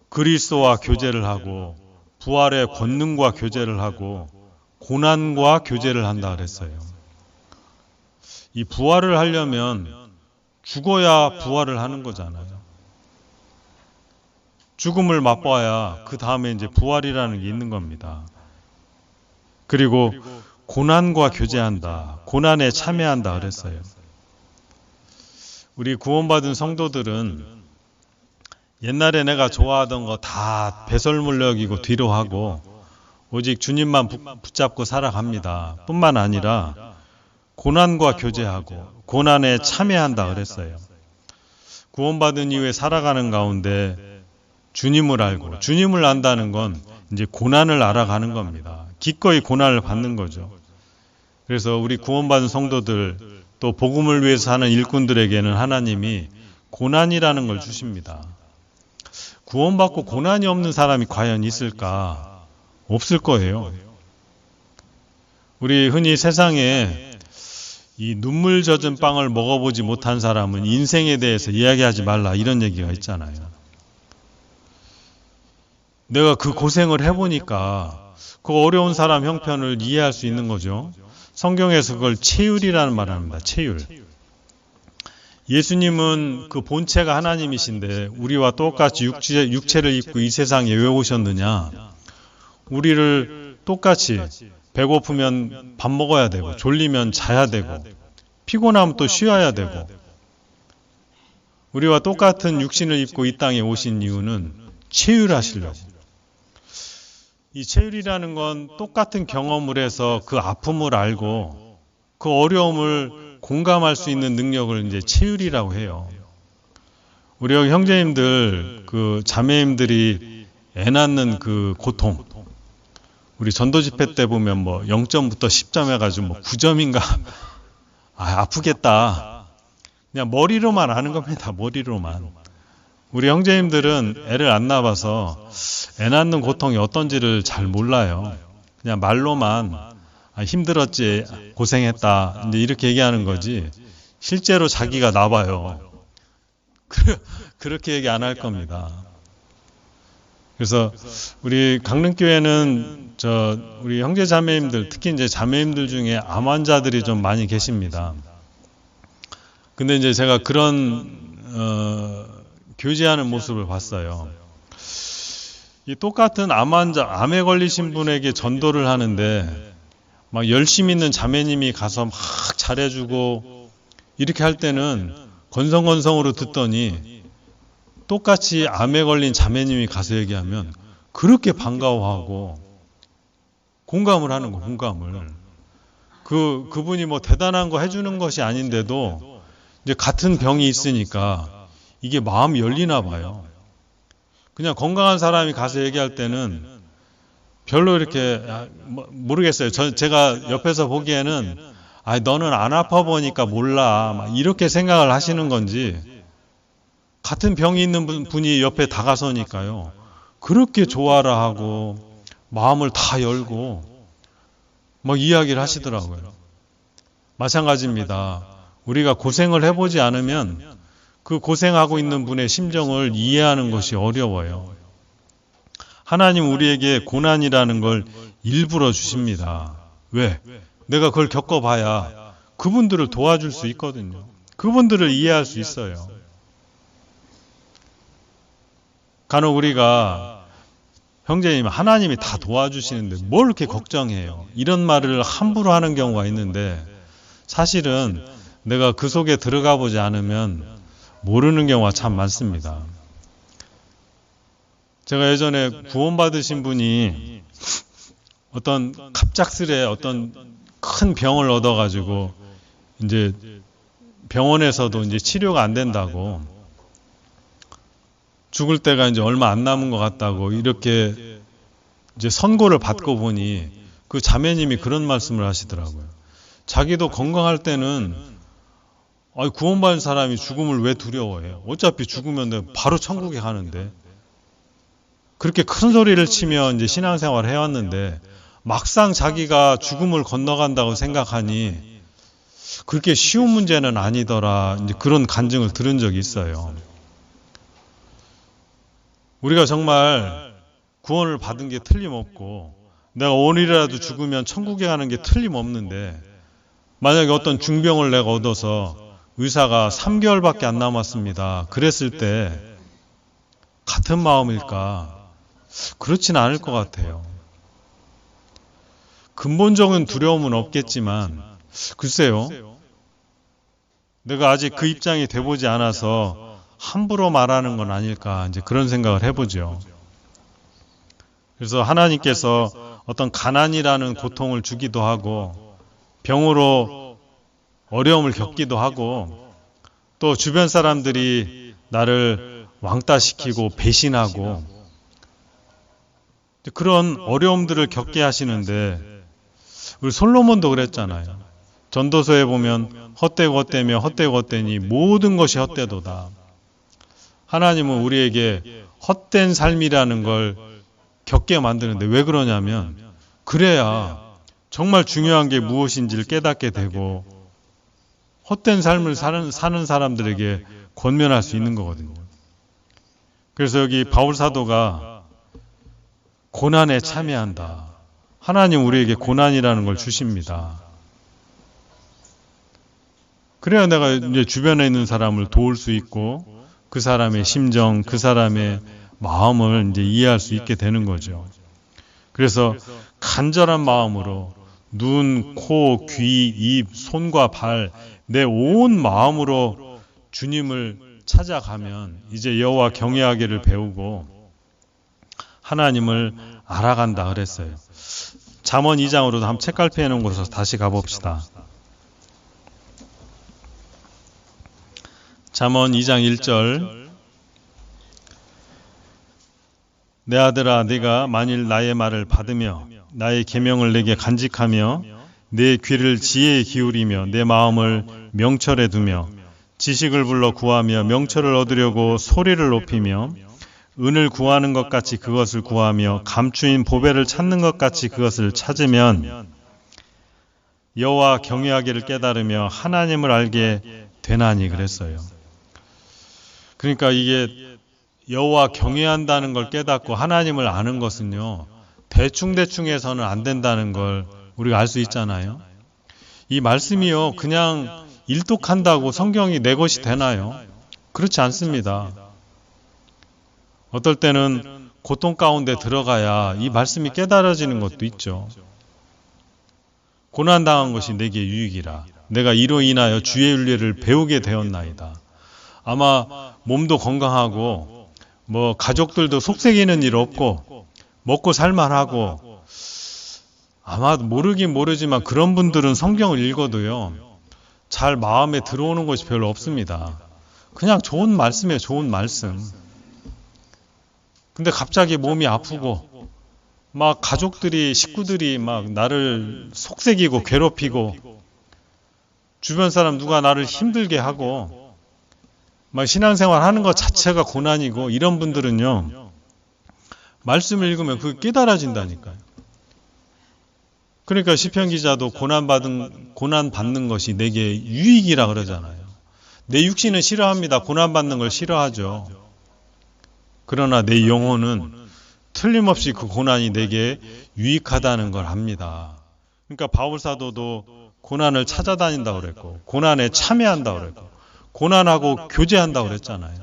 그리스도와 교제를 하고 부활의 권능과 교제를 하고 고난과 교제를 한다 그랬어요. 이 부활을 하려면 죽어야 부활을 하는 거잖아요. 죽음을 맛봐야 그 다음에 이제 부활이라는 게 있는 겁니다. 그리고 고난과 교제한다. 고난에 참여한다 그랬어요. 우리 구원받은 성도들은 옛날에 내가 좋아하던 거 다 배설물 여기고 뒤로 하고 오직 주님만 붙잡고 살아갑니다. 뿐만 아니라 고난과 교제하고 고난에 참여한다 그랬어요. 구원받은 이후에 살아가는 가운데 주님을 알고, 주님을 안다는 건 이제 고난을 알아가는 겁니다. 기꺼이 고난을 받는 거죠. 그래서 우리 구원받은 성도들, 또 복음을 위해서 하는 일꾼들에게는 하나님이 고난이라는 걸 주십니다. 구원받고 고난이 없는 사람이 과연 있을까? 없을 거예요. 우리 흔히 세상에 이 눈물 젖은 빵을 먹어보지 못한 사람은 인생에 대해서 이야기하지 말라, 이런 얘기가 있잖아요. 내가 그 고생을 해보니까 그 어려운 사람 형편을 이해할 수 있는 거죠. 성경에서 그걸 체휼이라는 말을 합니다. 체휼. 예수님은 그 본체가 하나님이신데 우리와 똑같이 육체를 입고 이 세상에 왜 오셨느냐? 우리를 똑같이 배고프면 밥 먹어야 되고 졸리면 자야 되고 피곤하면 또 쉬어야 되고 우리와 똑같은 육신을 입고 이 땅에 오신 이유는 체휼하시려고. 이 체휼이라는 건 똑같은 경험을 해서 그 아픔을 알고 그 어려움을 공감할 수 있는 능력을 이제 체휼이라고 해요. 우리 여기 형제님들 그 자매님들이 애 낳는 그 고통, 우리 전도 집회 때 보면 뭐 0점부터 10점 해가지고 뭐 9점인가 아프겠다. 그냥 머리로만 아는 겁니다. 머리로만. 우리 형제님들은 애를 안 낳아봐서 애 낳는 고통이 어떤지를 잘 몰라요. 그냥 말로만 힘들었지, 고생했다, 이제 이렇게 얘기하는 거지, 실제로 자기가 낳아봐요. 그렇게 얘기 안 할 겁니다. 그래서 우리 강릉교회는 우리 형제 자매님들, 특히 이제 자매님들 중에 암 환자들이 좀 많이 계십니다. 근데 이제 제가 그런 교제하는 모습을 봤어요. 이 똑같은 암 환자, 암에 걸리신 분에게 전도를 하는데 막 열심히 있는 자매님이 가서 막 잘해주고 이렇게 할 때는 건성건성으로 듣더니 똑같이 암에 걸린 자매님이 가서 얘기하면 그렇게 반가워하고 공감을 하는 거, 공감을. 그분이 뭐 대단한 거 해주는 것이 아닌데도 이제 같은 병이 있으니까 이게 마음이 열리나 봐요. 그냥 건강한 사람이 가서 얘기할 때는 별로 이렇게 모르겠어요. 제가 옆에서 보기에는 너는 안 아파 보니까 몰라, 막 이렇게 생각을 하시는 건지, 같은 병이 있는 분이 옆에 다가서니까요 그렇게 좋아라 하고 마음을 다 열고 막 이야기를 하시더라고요. 마찬가지입니다. 우리가 고생을 해보지 않으면 그 고생하고 있는 분의 심정을 이해하는 것이 어려워요. 하나님 우리에게 고난이라는 걸 일부러 주십니다. 왜? 내가 그걸 겪어봐야 그분들을 도와줄 수 있거든요. 그분들을 이해할 수 있어요. 간혹 우리가 형제님, 하나님이 다 도와주시는데 뭘 이렇게 걱정해요? 이런 말을 함부로 하는 경우가 있는데, 사실은 내가 그 속에 들어가 보지 않으면 모르는 경우가 참 많습니다. 제가 예전에 구원받으신 분이 어떤 갑작스레 어떤 큰 병을 얻어가지고 이제 병원에서도 이제 치료가 안 된다고, 죽을 때가 이제 얼마 안 남은 것 같다고 이렇게 이제 선고를 받고 보니 그 자매님이 그런 말씀을 하시더라고요. 자기도 건강할 때는 구원받은 사람이 죽음을 왜 두려워해요? 어차피 죽으면 바로 천국에 가는데. 그렇게 큰 소리를 치며 이제 신앙생활을 해왔는데 막상 자기가 죽음을 건너간다고 생각하니 그렇게 쉬운 문제는 아니더라. 이제 그런 간증을 들은 적이 있어요. 우리가 정말 구원을 받은 게 틀림없고 내가 오늘이라도 죽으면 천국에 가는 게 틀림없는데, 만약에 어떤 중병을 내가 얻어서 의사가 3개월밖에 안 남았습니다, 그랬을 때 같은 마음일까? 그렇진 않을 것 같아요. 근본적인 두려움은 없겠지만, 글쎄요, 내가 아직 그 입장이 돼보지 않아서 함부로 말하는 건 아닐까, 이제 그런 생각을 해보죠. 그래서 하나님께서 어떤 가난이라는 고통을 주기도 하고 병으로 어려움을 겪기도 하고 또 주변 사람들이 나를 왕따시키고 배신하고 그런 어려움들을 겪게 하시는데, 우리 솔로몬도 그랬잖아요. 전도서에 보면 헛되고 헛되며 헛되고 헛되니 모든 것이 헛되도다. 하나님은 우리에게 헛된 삶이라는 걸 겪게 만드는데 왜 그러냐면, 그래야 정말 중요한 게 무엇인지를 깨닫게 되고 헛된 삶을 사는 사람들에게 권면할 수 있는 거거든요. 그래서 여기 바울 사도가 고난에 참여한다. 하나님 우리에게 고난이라는 걸 주십니다. 그래야 내가 이제 주변에 있는 사람을 도울 수 있고 그 사람의 심정, 그 사람의 마음을 이제 이해할 수 있게 되는 거죠. 그래서 간절한 마음으로 눈, 코, 귀, 입, 손과 발, 내 온 마음으로 주님을 찾아가면 이제 여호와 경외하기를 배우고 하나님을 알아간다 그랬어요. 잠언 2장으로도 한번 책갈피해 놓은 곳에서 다시 가봅시다. 잠언 2장 1절. 내 아들아, 네가 만일 나의 말을 받으며 나의 계명을 내게 간직하며 내 귀를 지혜에 기울이며 내 마음을 명철에 두며 지식을 불러 구하며 명철을 얻으려고 소리를 높이며 은을 구하는 것 같이 그것을 구하며 감추인 보배를 찾는 것 같이 그것을 찾으면 여호와 경외하기를 깨달으며 하나님을 알게 되나니 그랬어요. 그러니까 이게 여호와 경외한다는 걸 깨닫고 하나님을 아는 것은요, 대충 해서는 안 된다는 걸 우리가 알 수 있잖아요. 이 말씀이요, 그냥 일독한다고 성경이 내 것이 되나요? 그렇지 않습니다. 어떨 때는 고통 가운데 들어가야 이 말씀이 깨달아지는 것도 있죠. 고난당한 것이 내게 유익이라. 내가 이로 인하여 주의 윤례를 배우게 되었나이다. 아마 몸도 건강하고 가족들도 속색이는 일 없고 먹고 살만하고 아마 모르긴 모르지만 그런 분들은 성경을 읽어도요, 잘 마음에 들어오는 것이 별로 없습니다. 그냥 좋은 말씀이에요. 좋은 말씀. 근데 갑자기 몸이 아프고 막 가족들이, 식구들이 막 나를 속색이고 괴롭히고 주변 사람 누가 나를 힘들게 하고 막 신앙생활 하는 것 자체가 고난이고, 이런 분들은요, 말씀을 읽으면 그게 깨달아진다니까요. 그러니까 시편 기자도 고난 받는 것이 내게 유익이라 그러잖아요. 내 육신은 싫어합니다. 고난 받는 걸 싫어하죠. 그러나 내 영혼은 틀림없이 그 고난이 내게 유익하다는 걸 압니다. 그러니까 바울 사도도 고난을 찾아다닌다고 그랬고, 고난에 참여한다고 그랬고, 고난하고 교제한다고 그랬잖아요.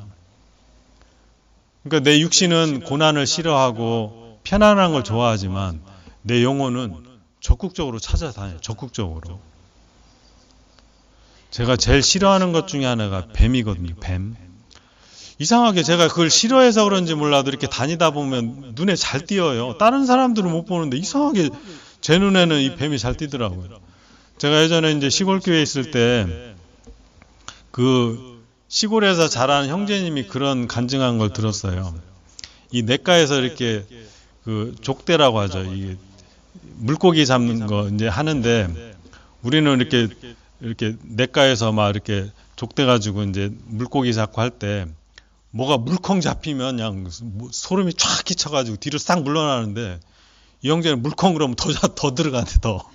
그러니까 내 육신은 고난을 싫어하고 편안한 걸 좋아하지만 내 영혼은 적극적으로 찾아다녀요. 적극적으로. 제가 제일 싫어하는 것 중에 하나가 뱀이거든요. 뱀. 이상하게 제가 그걸 싫어해서 그런지 몰라도 이렇게 다니다 보면 눈에 잘 띄어요. 다른 사람들은 못 보는데 이상하게 제 눈에는 이 뱀이 잘 띄더라고요. 제가 예전에 이제 시골교회에 있을 때 그 시골에서 자란 형제님이 그런 간증한 걸 들었어요. 이 냇가에서 이렇게 그 족대라고 하죠. 이게 물고기 잡는 거 이제 하는데, 우리는 이렇게 냇가에서 막 이렇게 족대 가지고 이제 물고기 잡고 할 때 뭐가 물컹 잡히면 그냥 소름이 쫙 끼쳐가지고 뒤로 싹 물러나는데, 이 형제는 물컹 그러면 더 들어가네, 더.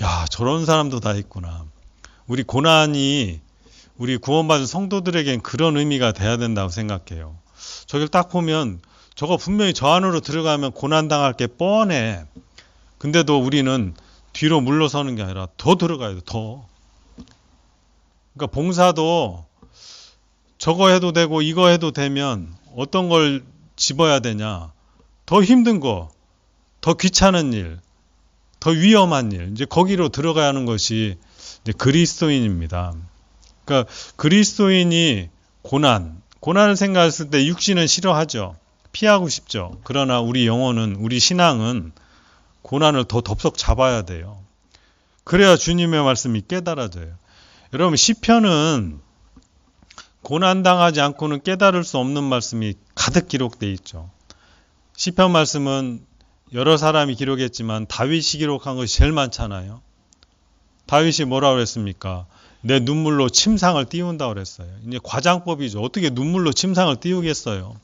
야, 저런 사람도 다 있구나. 우리 고난이 우리 구원받은 성도들에겐 그런 의미가 돼야 된다고 생각해요. 저길 딱 보면 저거 분명히 저 안으로 들어가면 고난당할 게 뻔해. 근데도 우리는 뒤로 물러서는 게 아니라 더 들어가야 돼, 더. 그러니까 봉사도 저거 해도 되고 이거 해도 되면 어떤 걸 집어야 되냐? 더 힘든 거, 더 귀찮은 일, 더 위험한 일, 이제 거기로 들어가야 하는 것이 이제 그리스도인입니다. 그러니까 그리스도인이 고난을 생각했을 때 육신은 싫어하죠. 피하고 싶죠. 그러나 우리 영혼은, 우리 신앙은 고난을 더 덥석 잡아야 돼요. 그래야 주님의 말씀이 깨달아져요. 여러분, 시편은 고난당하지 않고는 깨달을 수 없는 말씀이 가득 기록되어 있죠. 시편 말씀은 여러 사람이 기록했지만 다윗이 기록한 것이 제일 많잖아요. 다윗이 뭐라고 그랬습니까? 내 눈물로 침상을 띄운다고 그랬어요. 이제 과장법이죠. 어떻게 눈물로 침상을 띄우겠어요?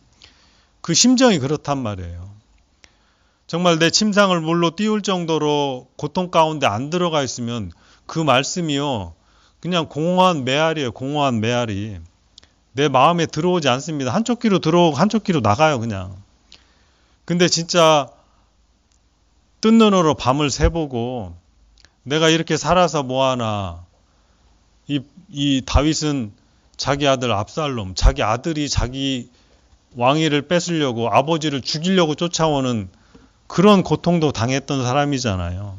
그 심정이 그렇단 말이에요. 정말 내 침상을 물로 띄울 정도로 고통 가운데 안 들어가 있으면 그 말씀이요, 그냥 공허한 메아리예요. 공허한 메아리. 내 마음에 들어오지 않습니다. 한쪽 귀로 들어오고 한쪽 귀로 나가요, 그냥. 근데 진짜 뜬 눈으로 밤을 새보고 내가 이렇게 살아서 뭐하나, 이 다윗은 자기 아들 압살롬, 자기 아들이 자기 왕위를 뺏으려고, 아버지를 죽이려고 쫓아오는 그런 고통도 당했던 사람이잖아요.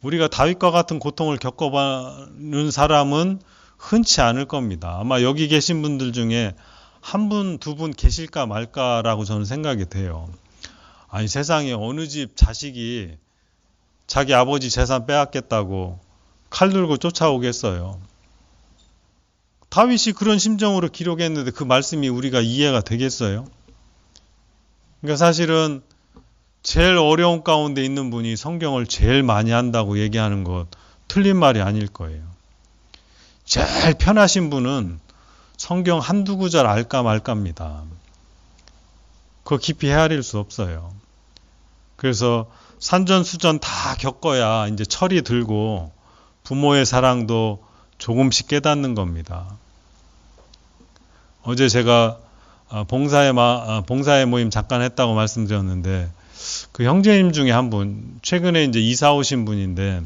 우리가 다윗과 같은 고통을 겪어보는 사람은 흔치 않을 겁니다. 아마 여기 계신 분들 중에 한 분, 두 분 계실까 말까라고 저는 생각이 돼요. 아니, 세상에 어느 집 자식이 자기 아버지 재산 빼앗겠다고 칼 들고 쫓아오겠어요. 다윗이 그런 심정으로 기록했는데 그 말씀이 우리가 이해가 되겠어요? 그러니까 사실은 제일 어려운 가운데 있는 분이 성경을 제일 많이 한다고 얘기하는 것 틀린 말이 아닐 거예요. 제일 편하신 분은 성경 한두 구절 알까 말까입니다. 그거 깊이 헤아릴 수 없어요. 그래서 산전수전 다 겪어야 이제 철이 들고 부모의 사랑도 조금씩 깨닫는 겁니다. 어제 제가 봉사의 모임 잠깐 했다고 말씀드렸는데 그 형제님 중에 한 분, 최근에 이제 이사 오신 분인데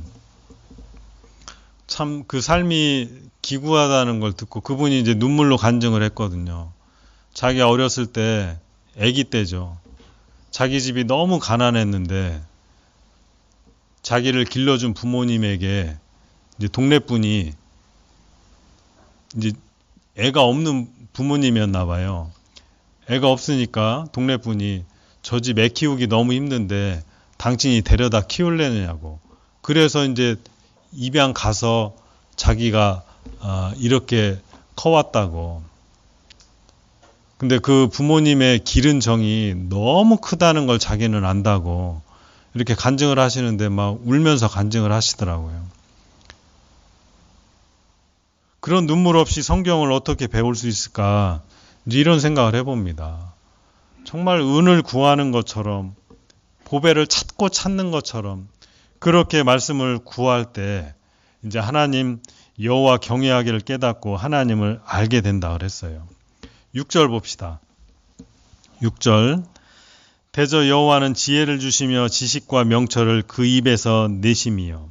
참 그 삶이 기구하다는 걸 듣고 그분이 이제 눈물로 간증을 했거든요. 자기가 어렸을 때, 아기 때죠. 자기 집이 너무 가난했는데 자기를 길러준 부모님에게 이제 동네 분이 이제 애가 없는 부모님이었나 봐요. 애가 없으니까 동네 분이 저 집 애 키우기 너무 힘든데 당신이 데려다 키울래냐고. 그래서 이제 입양 가서 자기가 이렇게 커왔다고. 근데 그 부모님의 기른 정이 너무 크다는 걸 자기는 안다고 이렇게 간증을 하시는데 막 울면서 간증을 하시더라고요. 그런 눈물 없이 성경을 어떻게 배울 수 있을까? 이제 이런 생각을 해봅니다. 정말 은을 구하는 것처럼 보배를 찾고 찾는 것처럼 그렇게 말씀을 구할 때 이제 하나님 여호와 경외하기를 깨닫고 하나님을 알게 된다 그랬어요. 6절 봅시다. 6절 대저 여호와는 지혜를 주시며 지식과 명철을 그 입에서 내심이요.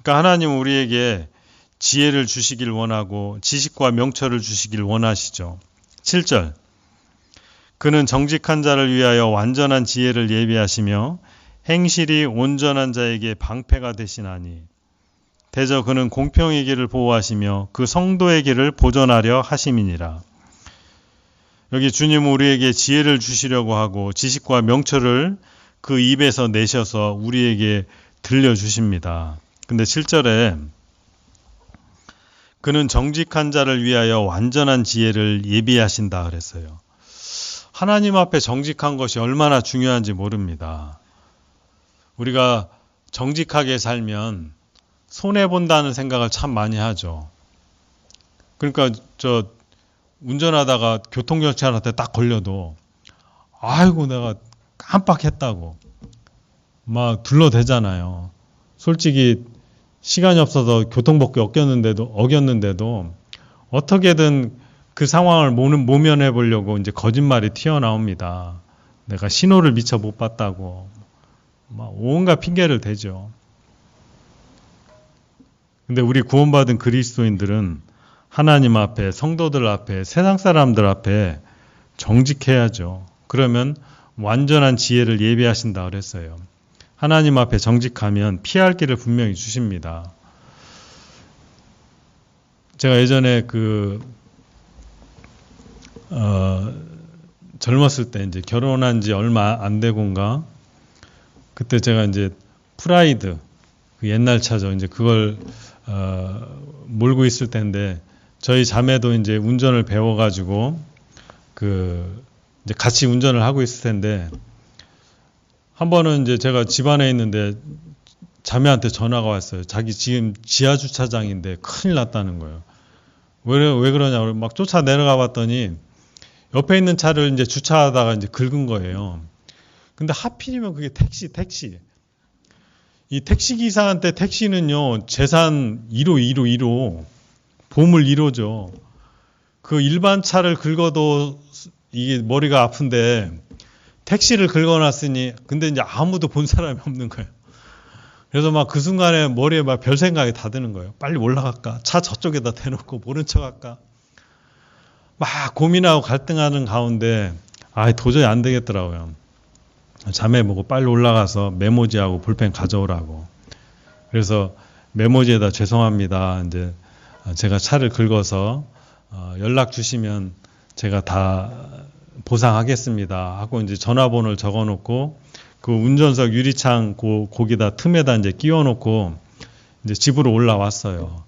그러니까 하나님은 우리에게 지혜를 주시길 원하고 지식과 명철을 주시길 원하시죠. 7절 그는 정직한 자를 위하여 완전한 지혜를 예비하시며 행실이 온전한 자에게 방패가 되시나니 대저 그는 공평의 길을 보호하시며 그 성도의 길을 보존하려 하심이니라. 여기 주님은 우리에게 지혜를 주시려고 하고 지식과 명철을 그 입에서 내셔서 우리에게 들려주십니다. 근데 7절에 그는 정직한 자를 위하여 완전한 지혜를 예비하신다 그랬어요. 하나님 앞에 정직한 것이 얼마나 중요한지 모릅니다. 우리가 정직하게 살면 손해본다는 생각을 참 많이 하죠. 그러니까 운전하다가 교통경찰한테 딱 걸려도 아이고 내가 깜빡했다고 막 둘러대잖아요. 솔직히 시간이 없어서 교통법규 어겼는데도 어떻게든 그 상황을 모면해 보려고 이제 거짓말이 튀어나옵니다. 내가 신호를 미처 못 봤다고 막 온갖 핑계를 대죠. 근데 우리 구원받은 그리스도인들은 하나님 앞에, 성도들 앞에, 세상 사람들 앞에 정직해야죠. 그러면 완전한 지혜를 예비하신다 그랬어요. 하나님 앞에 정직하면 피할 길을 분명히 주십니다. 제가 예전에 젊었을 때 이제 결혼한 지 얼마 안 되고인가 그때 제가 이제 프라이드 그 옛날 차죠. 이제 그걸 몰고 있을 텐데 저희 자매도 이제 운전을 배워가지고 이제 같이 운전을 하고 있을 텐데 한 번은 이제 제가 집안에 있는데 자매한테 전화가 왔어요. 자기 지금 지하 주차장인데 큰일 났다는 거예요. 왜 그러냐고 막 쫓아 내려가 봤더니 옆에 있는 차를 이제 주차하다가 이제 긁은 거예요. 근데 하필이면 그게 택시. 이 택시기사한테 택시는요, 재산 1호, 보물 1호죠. 그 일반 차를 긁어도 이게 머리가 아픈데, 택시를 긁어놨으니, 근데 이제 아무도 본 사람이 없는 거예요. 그래서 막 그 순간에 머리에 막 별 생각이 다 드는 거예요. 빨리 올라갈까? 차 저쪽에다 대놓고 모른 척 할까? 막 고민하고 갈등하는 가운데, 도저히 안 되겠더라고요. 자매 보고 빨리 올라가서 메모지하고 볼펜 가져오라고. 그래서 메모지에다 죄송합니다. 이제 제가 차를 긁어서 연락 주시면 제가 다 보상하겠습니다. 하고 이제 전화번호를 적어놓고 그 운전석 유리창 거기다 틈에다 이제 끼워놓고 이제 집으로 올라왔어요.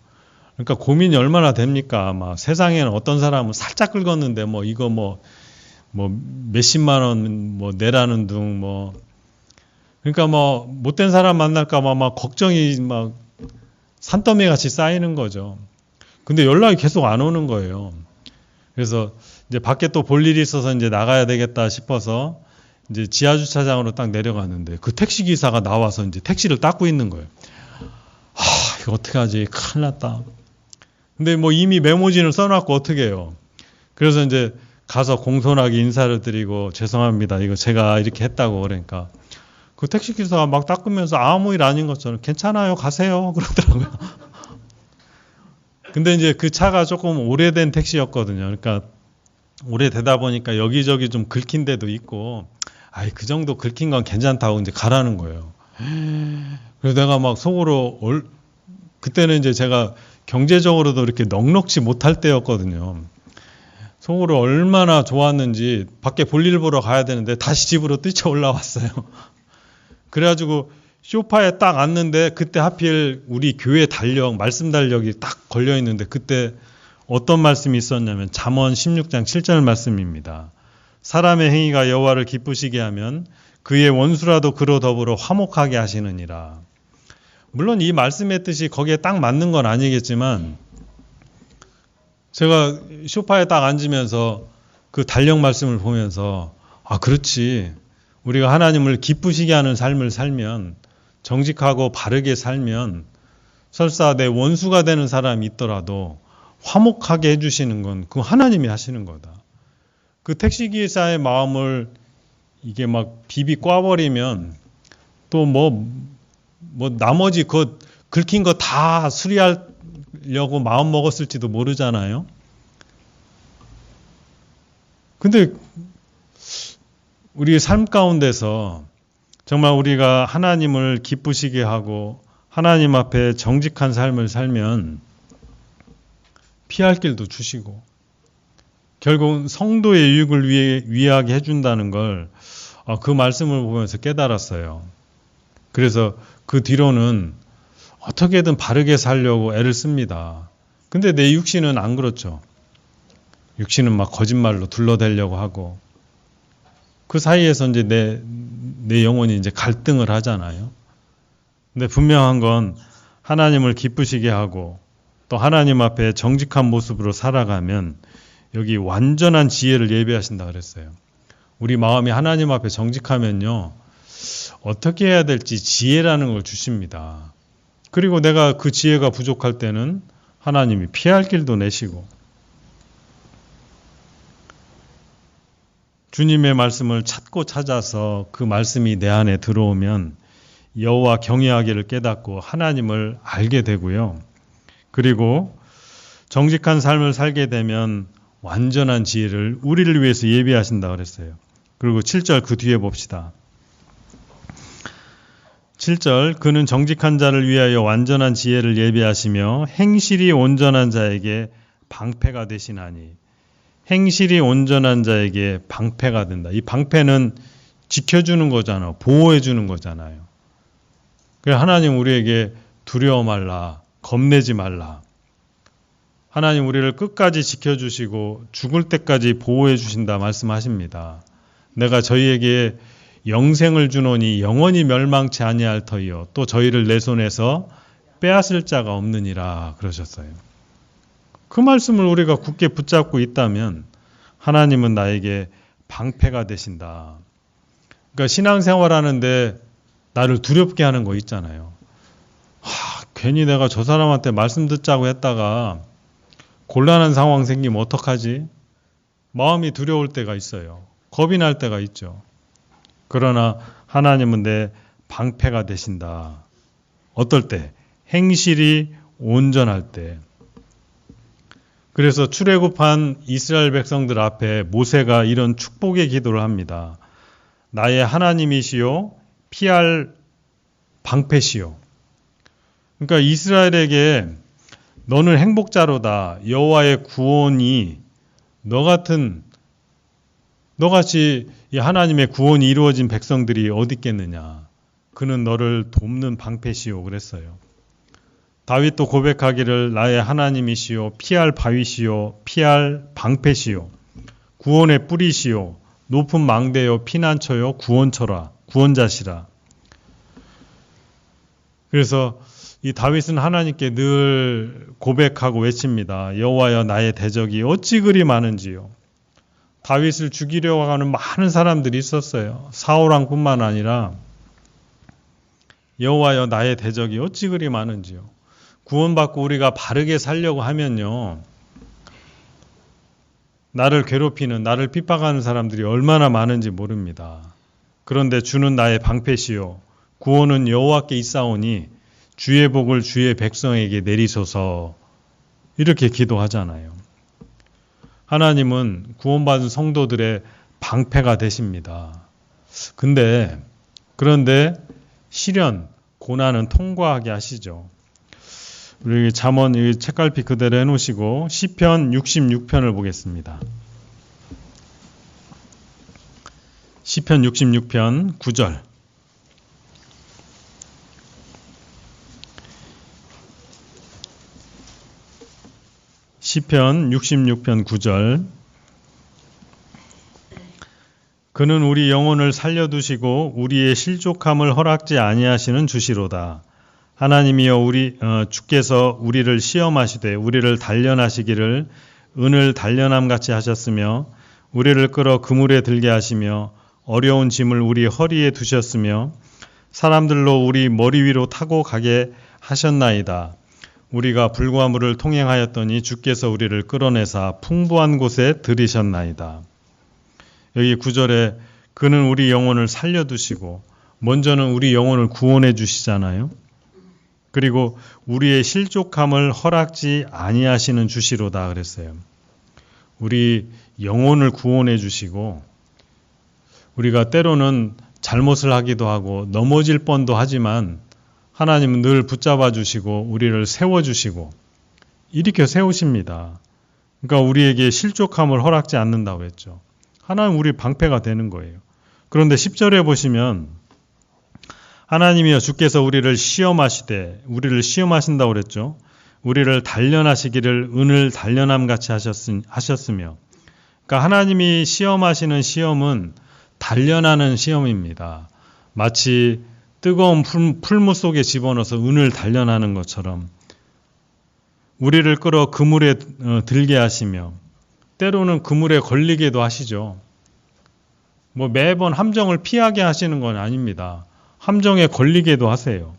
그러니까 고민이 얼마나 됩니까? 막 세상에는 어떤 사람은 살짝 긁었는데 뭐 이거 뭐 뭐 몇십만 원 뭐 내라는 둥 뭐 그러니까 뭐 못된 사람 만날까 봐 막 걱정이 막 산더미 같이 쌓이는 거죠. 근데 연락이 계속 안 오는 거예요. 그래서 이제 밖에 또 볼 일이 있어서 이제 나가야 되겠다 싶어서 이제 지하 주차장으로 딱 내려갔는데 그 택시 기사가 나와서 이제 택시를 닦고 있는 거예요. 이거 어떡하지? 큰일 났다. 근데 뭐 이미 메모지는 써놨고 어떻게 해요? 그래서 이제 가서 공손하게 인사를 드리고 죄송합니다. 이거 제가 이렇게 했다고 그러니까 그 택시 기사가 막 닦으면서 아무 일 아닌 것처럼 괜찮아요. 가세요. 그러더라고요. 근데 이제 그 차가 조금 오래된 택시였거든요. 그러니까 오래되다 보니까 여기저기 좀 긁힌 데도 있고 그 정도 긁힌 건 괜찮다고 이제 가라는 거예요. 그래서 내가 막 속으로 그때는 이제 제가 경제적으로도 이렇게 넉넉지 못할 때였거든요. 속으로 얼마나 좋았는지 밖에 볼일 보러 가야 되는데 다시 집으로 뛰쳐 올라왔어요. 그래가지고 소파에 딱 앉는데 그때 하필 우리 교회 달력, 말씀 달력이 딱 걸려 있는데 그때 어떤 말씀이 있었냐면 잠언 16장 7절 말씀입니다. 사람의 행위가 여호와를 기쁘시게 하면 그의 원수라도 그로 더불어 화목하게 하시느니라. 물론 이 말씀의 뜻이 거기에 딱 맞는 건 아니겠지만 제가 소파에 딱 앉으면서 그 달력 말씀을 보면서 그렇지. 우리가 하나님을 기쁘시게 하는 삶을 살면 정직하고 바르게 살면 설사 내 원수가 되는 사람이 있더라도 화목하게 해주시는 건 그 하나님이 하시는 거다. 그 택시기사의 마음을 이게 막 비비 꽈버리면 또 뭐 나머지 그 긁힌 거 다 수리하려고 마음 먹었을지도 모르잖아요. 근데 우리 삶 가운데서 정말 우리가 하나님을 기쁘시게 하고 하나님 앞에 정직한 삶을 살면 피할 길도 주시고 결국은 성도의 유익을 위하게 해준다는 걸 그 말씀을 보면서 깨달았어요. 그래서 그 뒤로는 어떻게든 바르게 살려고 애를 씁니다. 근데 내 육신은 안 그렇죠. 육신은 막 거짓말로 둘러대려고 하고 그 사이에서 이제 내 영혼이 이제 갈등을 하잖아요. 근데 분명한 건 하나님을 기쁘시게 하고 또 하나님 앞에 정직한 모습으로 살아가면 여기 완전한 지혜를 예비하신다 그랬어요. 우리 마음이 하나님 앞에 정직하면요. 어떻게 해야 될지 지혜라는 걸 주십니다. 그리고 내가 그 지혜가 부족할 때는 하나님이 피할 길도 내시고 주님의 말씀을 찾고 찾아서 그 말씀이 내 안에 들어오면 여호와 경외하기를 깨닫고 하나님을 알게 되고요. 그리고 정직한 삶을 살게 되면 완전한 지혜를 우리를 위해서 예비하신다 그랬어요. 그리고 7절 그 뒤에 봅시다. 7절 그는 정직한 자를 위하여 완전한 지혜를 예비하시며 행실이 온전한 자에게 방패가 되시나니 행실이 온전한 자에게 방패가 된다. 이 방패는 지켜주는 거잖아요. 보호해주는 거잖아요. 그래서 하나님 우리에게 두려워 말라, 겁내지 말라. 하나님 우리를 끝까지 지켜주시고 죽을 때까지 보호해 주신다 말씀하십니다. 내가 저희에게 영생을 주노니 영원히 멸망치 아니할 터이요 또 저희를 내 손에서 빼앗을 자가 없느니라 그러셨어요. 그 말씀을 우리가 굳게 붙잡고 있다면 하나님은 나에게 방패가 되신다. 그러니까 신앙생활하는데 나를 두렵게 하는 거 있잖아요. 괜히 내가 저 사람한테 말씀 듣자고 했다가 곤란한 상황 생기면 어떡하지? 마음이 두려울 때가 있어요. 겁이 날 때가 있죠. 그러나 하나님은 내 방패가 되신다. 어떨 때? 행실이 온전할 때. 그래서 출애굽한 이스라엘 백성들 앞에 모세가 이런 축복의 기도를 합니다. 나의 하나님이시요 피할 방패시요. 그러니까 이스라엘에게 너는 행복자로다. 여호와의 구원이 너같이 이 하나님의 구원이 이루어진 백성들이 어디 있겠느냐. 그는 너를 돕는 방패시요 그랬어요. 다윗도 고백하기를 나의 하나님이시요 피할 바위시요 피할 방패시요. 구원의 뿌리시요 높은 망대요 피난처요 구원자시라. 그래서 이 다윗은 하나님께 늘 고백하고 외칩니다. 여호와여 나의 대적이 어찌 그리 많은지요. 다윗을 죽이려고 하는 많은 사람들이 있었어요. 사울왕뿐만 아니라 여호와여 나의 대적이 어찌 그리 많은지요. 구원받고 우리가 바르게 살려고 하면요. 나를 괴롭히는, 나를 핍박하는 사람들이 얼마나 많은지 모릅니다. 그런데 주는 나의 방패시요 구원은 여호와께 있사오니 주의 복을 주의 백성에게 내리소서. 이렇게 기도하잖아요. 하나님은 구원받은 성도들의 방패가 되십니다. 그런데 시련, 고난은 통과하게 하시죠. 우리 잠언 이 책갈피 그대로 해놓으시고 시편 66편을 보겠습니다. 시편 66편 9절. 시편 66편 9절. 그는 우리 영혼을 살려두시고 우리의 실족함을 허락지 아니하시는 주시로다. 하나님이여 주께서 우리를 시험하시되 우리를 단련하시기를 은을 단련함같이 하셨으며 우리를 끌어 그물에 들게 하시며 어려운 짐을 우리 허리에 두셨으며 사람들로 우리 머리 위로 타고 가게 하셨나이다. 우리가 불과 물을 통행하였더니 주께서 우리를 끌어내사 풍부한 곳에 들이셨나이다. 여기 9절에 그는 우리 영혼을 살려두시고 먼저는 우리 영혼을 구원해 주시잖아요. 그리고 우리의 실족함을 허락지 아니하시는 주시로다 그랬어요. 우리 영혼을 구원해 주시고 우리가 때로는 잘못을 하기도 하고 넘어질 뻔도 하지만 하나님은 늘 붙잡아 주시고 우리를 세워주시고 일으켜 세우십니다. 그러니까 우리에게 실족함을 허락지 않는다고 했죠. 하나님 우리 방패가 되는 거예요. 그런데 10절에 보시면 하나님이여 주께서 우리를 시험하시되 우리를 시험하신다고 그랬죠. 우리를 단련하시기를 은을 단련함같이 하셨으며 그러니까 하나님이 시험하시는 시험은 단련하는 시험입니다. 마치 뜨거운 풀무 속에 집어넣어서 은을 단련하는 것처럼 우리를 끌어 그물에 들게 하시며 때로는 그물에 걸리게도 하시죠. 매번 함정을 피하게 하시는 건 아닙니다. 함정에 걸리게도 하세요.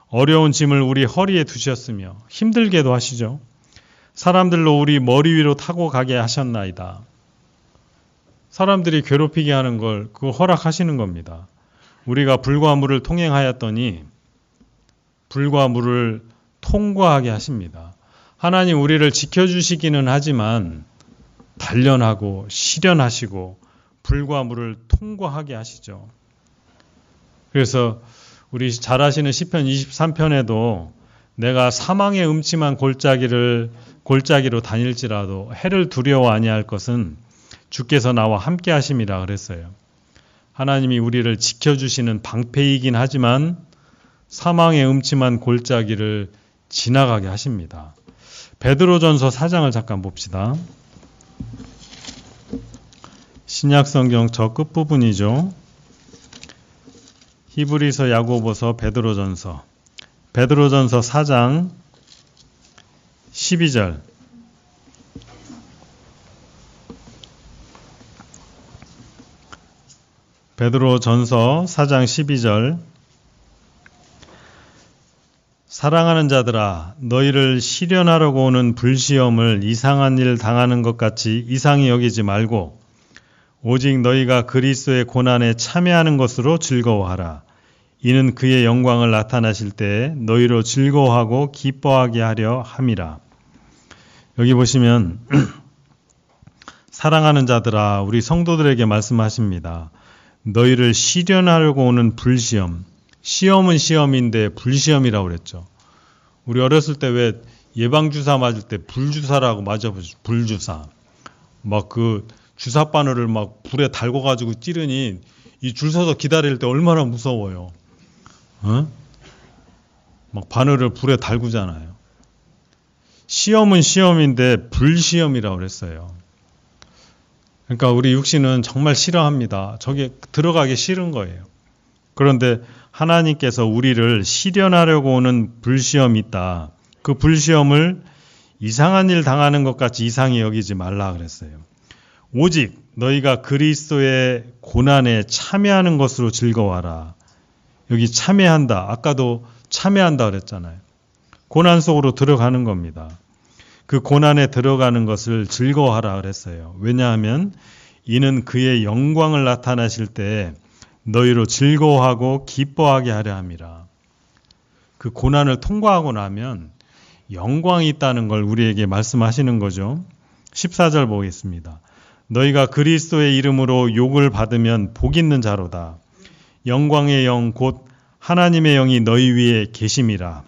어려운 짐을 우리 허리에 두셨으며 힘들게도 하시죠. 사람들로 우리 머리 위로 타고 가게 하셨나이다. 사람들이 괴롭히게 하는 걸 그거 허락하시는 겁니다. 우리가 불과 물을 통행하였더니 불과 물을 통과하게 하십니다. 하나님 우리를 지켜주시기는 하지만 단련하고 시련하시고 불과 물을 통과하게 하시죠. 그래서 우리 잘 아시는 시편 23편에도 내가 사망의 음침한 골짜기로 다닐지라도 해를 두려워 아니할 것은 주께서 나와 함께 하심이라 그랬어요. 하나님이 우리를 지켜주시는 방패이긴 하지만 사망의 음침한 골짜기를 지나가게 하십니다. 베드로전서 4장을 잠깐 봅시다. 신약성경 저 끝부분이죠. 히브리서, 야고보서, 베드로전서 4장 12절. 베드로전서 4장 12절. 사랑하는 자들아 너희를 시련하려고 오는 불시험을 이상한 일 당하는 것 같이 이상히 여기지 말고 오직 너희가 그리스도의 고난에 참여하는 것으로 즐거워하라. 이는 그의 영광을 나타나실 때에 너희로 즐거워하고 기뻐하게 하려 함이라. 여기 보시면 사랑하는 자들아 우리 성도들에게 말씀하십니다. 너희를 시련하려고 오는 불시험. 시험은 시험인데 불시험이라고 그랬죠. 우리 어렸을 때 왜 예방주사 맞을 때 불주사라고 맞아보죠. 불주사. 막 그 주사 바늘을 막 불에 달궈가지고 찌르니 이 줄 서서 기다릴 때 얼마나 무서워요. 막 바늘을 불에 달구잖아요. 시험은 시험인데 불시험이라고 그랬어요. 그러니까 우리 육신은 정말 싫어합니다. 저게 들어가기 싫은 거예요. 그런데 하나님께서 우리를 시련하려고 오는 불시험이 있다. 그 불시험을 이상한 일 당하는 것 같이 이상히 여기지 말라 그랬어요. 오직 너희가 그리스도의 고난에 참여하는 것으로 즐거워하라. 여기 참여한다. 아까도 참여한다 그랬잖아요. 고난 속으로 들어가는 겁니다. 그 고난에 들어가는 것을 즐거워하라 그랬어요. 왜냐하면 이는 그의 영광을 나타나실 때 너희로 즐거워하고 기뻐하게 하려 함이라. 그 고난을 통과하고 나면 영광이 있다는 걸 우리에게 말씀하시는 거죠. 14절 보겠습니다. 너희가 그리스도의 이름으로 욕을 받으면 복 있는 자로다. 영광의 영 곧 하나님의 영이 너희 위에 계심이라.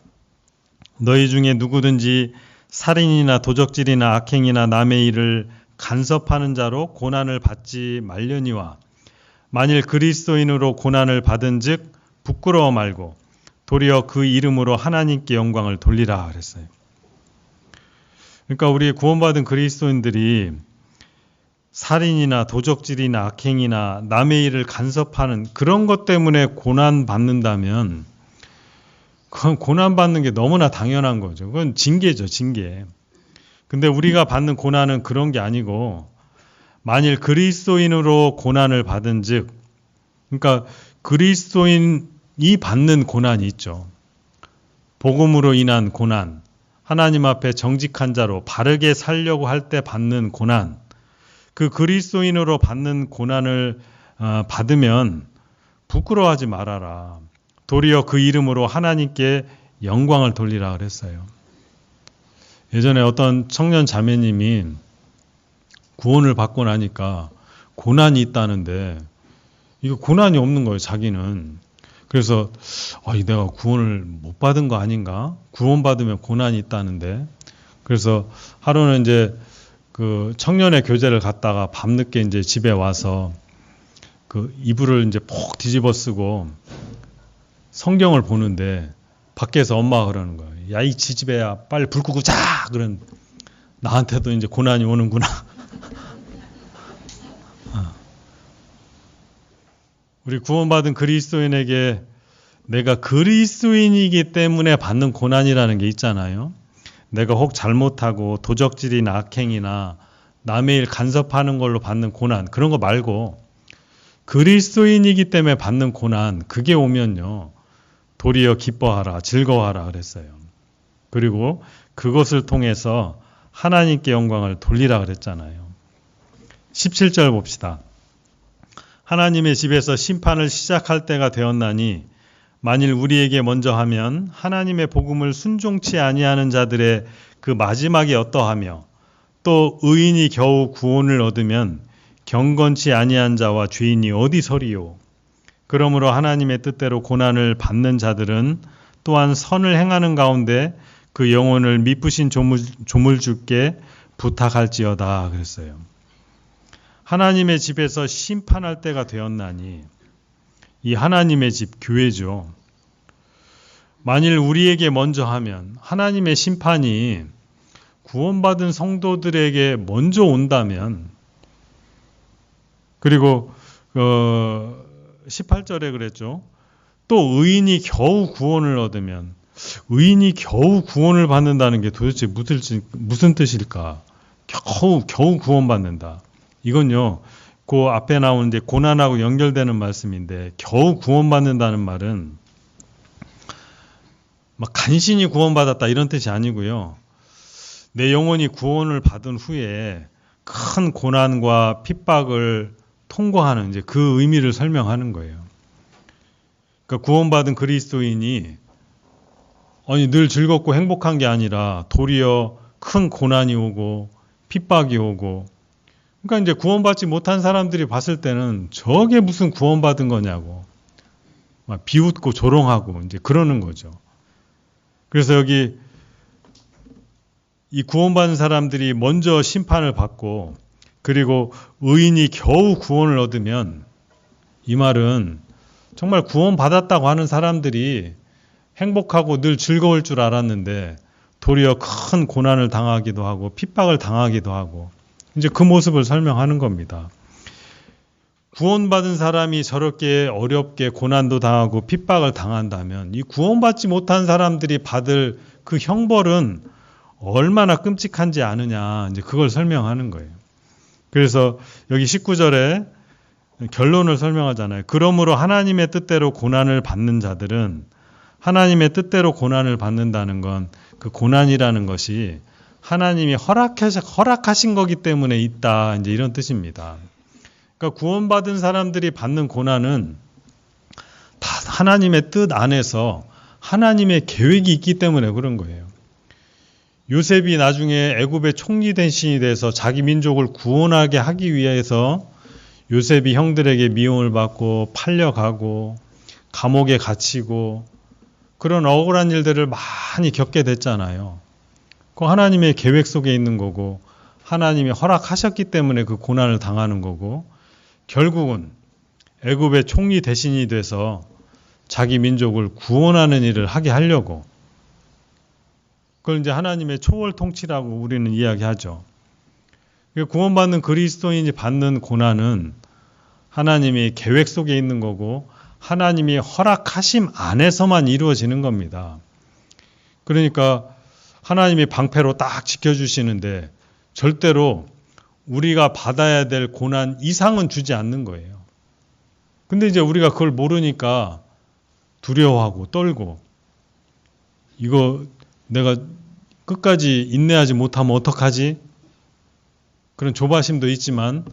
너희 중에 누구든지 살인이나 도적질이나 악행이나 남의 일을 간섭하는 자로 고난을 받지 말려니와 만일 그리스도인으로 고난을 받은즉 부끄러워 말고 도리어 그 이름으로 하나님께 영광을 돌리라 그랬어요. 그러니까 우리 구원받은 그리스도인들이 살인이나 도적질이나 악행이나 남의 일을 간섭하는 그런 것 때문에 고난 받는다면 그건 고난 받는 게 너무나 당연한 거죠. 그건 징계죠, 징계. 근데 우리가 받는 고난은 그런 게 아니고 만일 그리스도인으로 고난을 받은즉, 그러니까 그리스도인이 받는 고난이 있죠. 복음으로 인한 고난, 하나님 앞에 정직한 자로 바르게 살려고 할 때 받는 고난, 그 그리스도인으로 받는 고난을 받으면 부끄러워하지 말아라. 도리어 그 이름으로 하나님께 영광을 돌리라 그랬어요. 예전에 어떤 청년 자매님이 구원을 받고 나니까 고난이 있다는데 이거 고난이 없는 거예요, 자기는. 그래서 내가 구원을 못 받은 거 아닌가? 구원받으면 고난이 있다는데. 그래서 하루는 이제 그 청년의 교제를 갔다가 밤늦게 이제 집에 와서 그 이불을 이제 폭 뒤집어 쓰고 성경을 보는데 밖에서 엄마가 그러는 거예요. 야, 이 지지배야, 빨리 불 끄고 자! 그런, 나한테도 이제 고난이 오는구나. 우리 구원받은 그리스도인에게 내가 그리스도인이기 때문에 받는 고난이라는 게 있잖아요. 내가 혹 잘못하고 도적질이나 악행이나 남의 일 간섭하는 걸로 받는 고난, 그런 거 말고 그리스도인이기 때문에 받는 고난, 그게 오면요, 도리어 기뻐하라, 즐거워하라 그랬어요. 그리고 그것을 통해서 하나님께 영광을 돌리라 그랬잖아요. 17절 봅시다. 하나님의 집에서 심판을 시작할 때가 되었나니 만일 우리에게 먼저 하면 하나님의 복음을 순종치 아니하는 자들의 그 마지막이 어떠하며 또 의인이 겨우 구원을 얻으면 경건치 아니한 자와 죄인이 어디 서리요. 그러므로 하나님의 뜻대로 고난을 받는 자들은 또한 선을 행하는 가운데 그 영혼을 미쁘신 조물주께 부탁할지어다 그랬어요. 하나님의 집에서 심판할 때가 되었나니, 이 하나님의 집, 교회죠. 만일 우리에게 먼저 하면 하나님의 심판이 구원받은 성도들에게 먼저 온다면, 그리고 18절에 그랬죠. 또 의인이 겨우 구원을 얻으면, 의인이 겨우 구원을 받는다는 게 도대체 무슨 뜻일까? 겨우 구원받는다. 이건요, 그 앞에 나오는 이제 고난하고 연결되는 말씀인데, 겨우 구원받는다는 말은 막 간신히 구원받았다 이런 뜻이 아니고요. 내 영혼이 구원을 받은 후에 큰 고난과 핍박을 통과하는 이제 그 의미를 설명하는 거예요. 그러니까 구원받은 그리스도인이 늘 즐겁고 행복한 게 아니라 도리어 큰 고난이 오고 핍박이 오고, 그러니까 이제 구원받지 못한 사람들이 봤을 때는 저게 무슨 구원받은 거냐고 막 비웃고 조롱하고 이제 그러는 거죠. 그래서 여기 이 구원받은 사람들이 먼저 심판을 받고 그리고 의인이 겨우 구원을 얻으면, 이 말은 정말 구원받았다고 하는 사람들이 행복하고 늘 즐거울 줄 알았는데 도리어 큰 고난을 당하기도 하고 핍박을 당하기도 하고 이제 그 모습을 설명하는 겁니다. 구원받은 사람이 저렇게 어렵게 고난도 당하고 핍박을 당한다면 이 구원받지 못한 사람들이 받을 그 형벌은 얼마나 끔찍한지 아느냐, 이제 그걸 설명하는 거예요. 그래서 여기 19절에 결론을 설명하잖아요. 그러므로 하나님의 뜻대로 고난을 받는 자들은, 하나님의 뜻대로 고난을 받는다는 건 그 고난이라는 것이 하나님이 허락하신 거기 때문에 있다, 이제 이런 뜻입니다. 그러니까 구원받은 사람들이 받는 고난은 다 하나님의 뜻 안에서 하나님의 계획이 있기 때문에 그런 거예요. 요셉이 나중에 애굽의 총리 대신이 돼서 자기 민족을 구원하게 하기 위해서 요셉이 형들에게 미움을 받고 팔려가고 감옥에 갇히고 그런 억울한 일들을 많이 겪게 됐잖아요. 그 하나님의 계획 속에 있는 거고 하나님이 허락하셨기 때문에 그 고난을 당하는 거고 결국은 애굽의 총리 대신이 돼서 자기 민족을 구원하는 일을 하게 하려고, 그걸 이제 하나님의 초월 통치라고 우리는 이야기하죠. 구원받는 그리스도인이 받는 고난은 하나님이 계획 속에 있는 거고 하나님이 허락하심 안에서만 이루어지는 겁니다. 그러니까 하나님이 방패로 딱 지켜주시는데 절대로 우리가 받아야 될 고난 이상은 주지 않는 거예요. 근데 이제 우리가 그걸 모르니까 두려워하고 떨고, 이거 내가 끝까지 인내하지 못하면 어떡하지? 그런 조바심도 있지만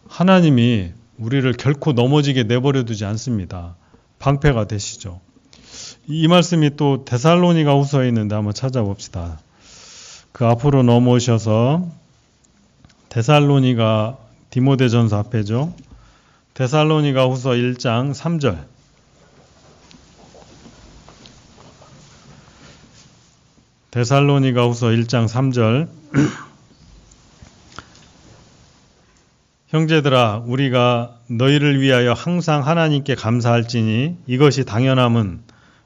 하나님이 우리를 결코 넘어지게 내버려 두지 않습니다. 방패가 되시죠. 이 말씀이 또 데살로니가 후서에 있는데 한번 찾아봅시다. 그 앞으로 넘어오셔서 데살로니가 디모데전서 앞에죠. 데살로니가 후서 1장 3절. 데살로니가 후서 1장 3절. 형제들아, 우리가 너희를 위하여 항상 하나님께 감사할지니 이것이 당연함은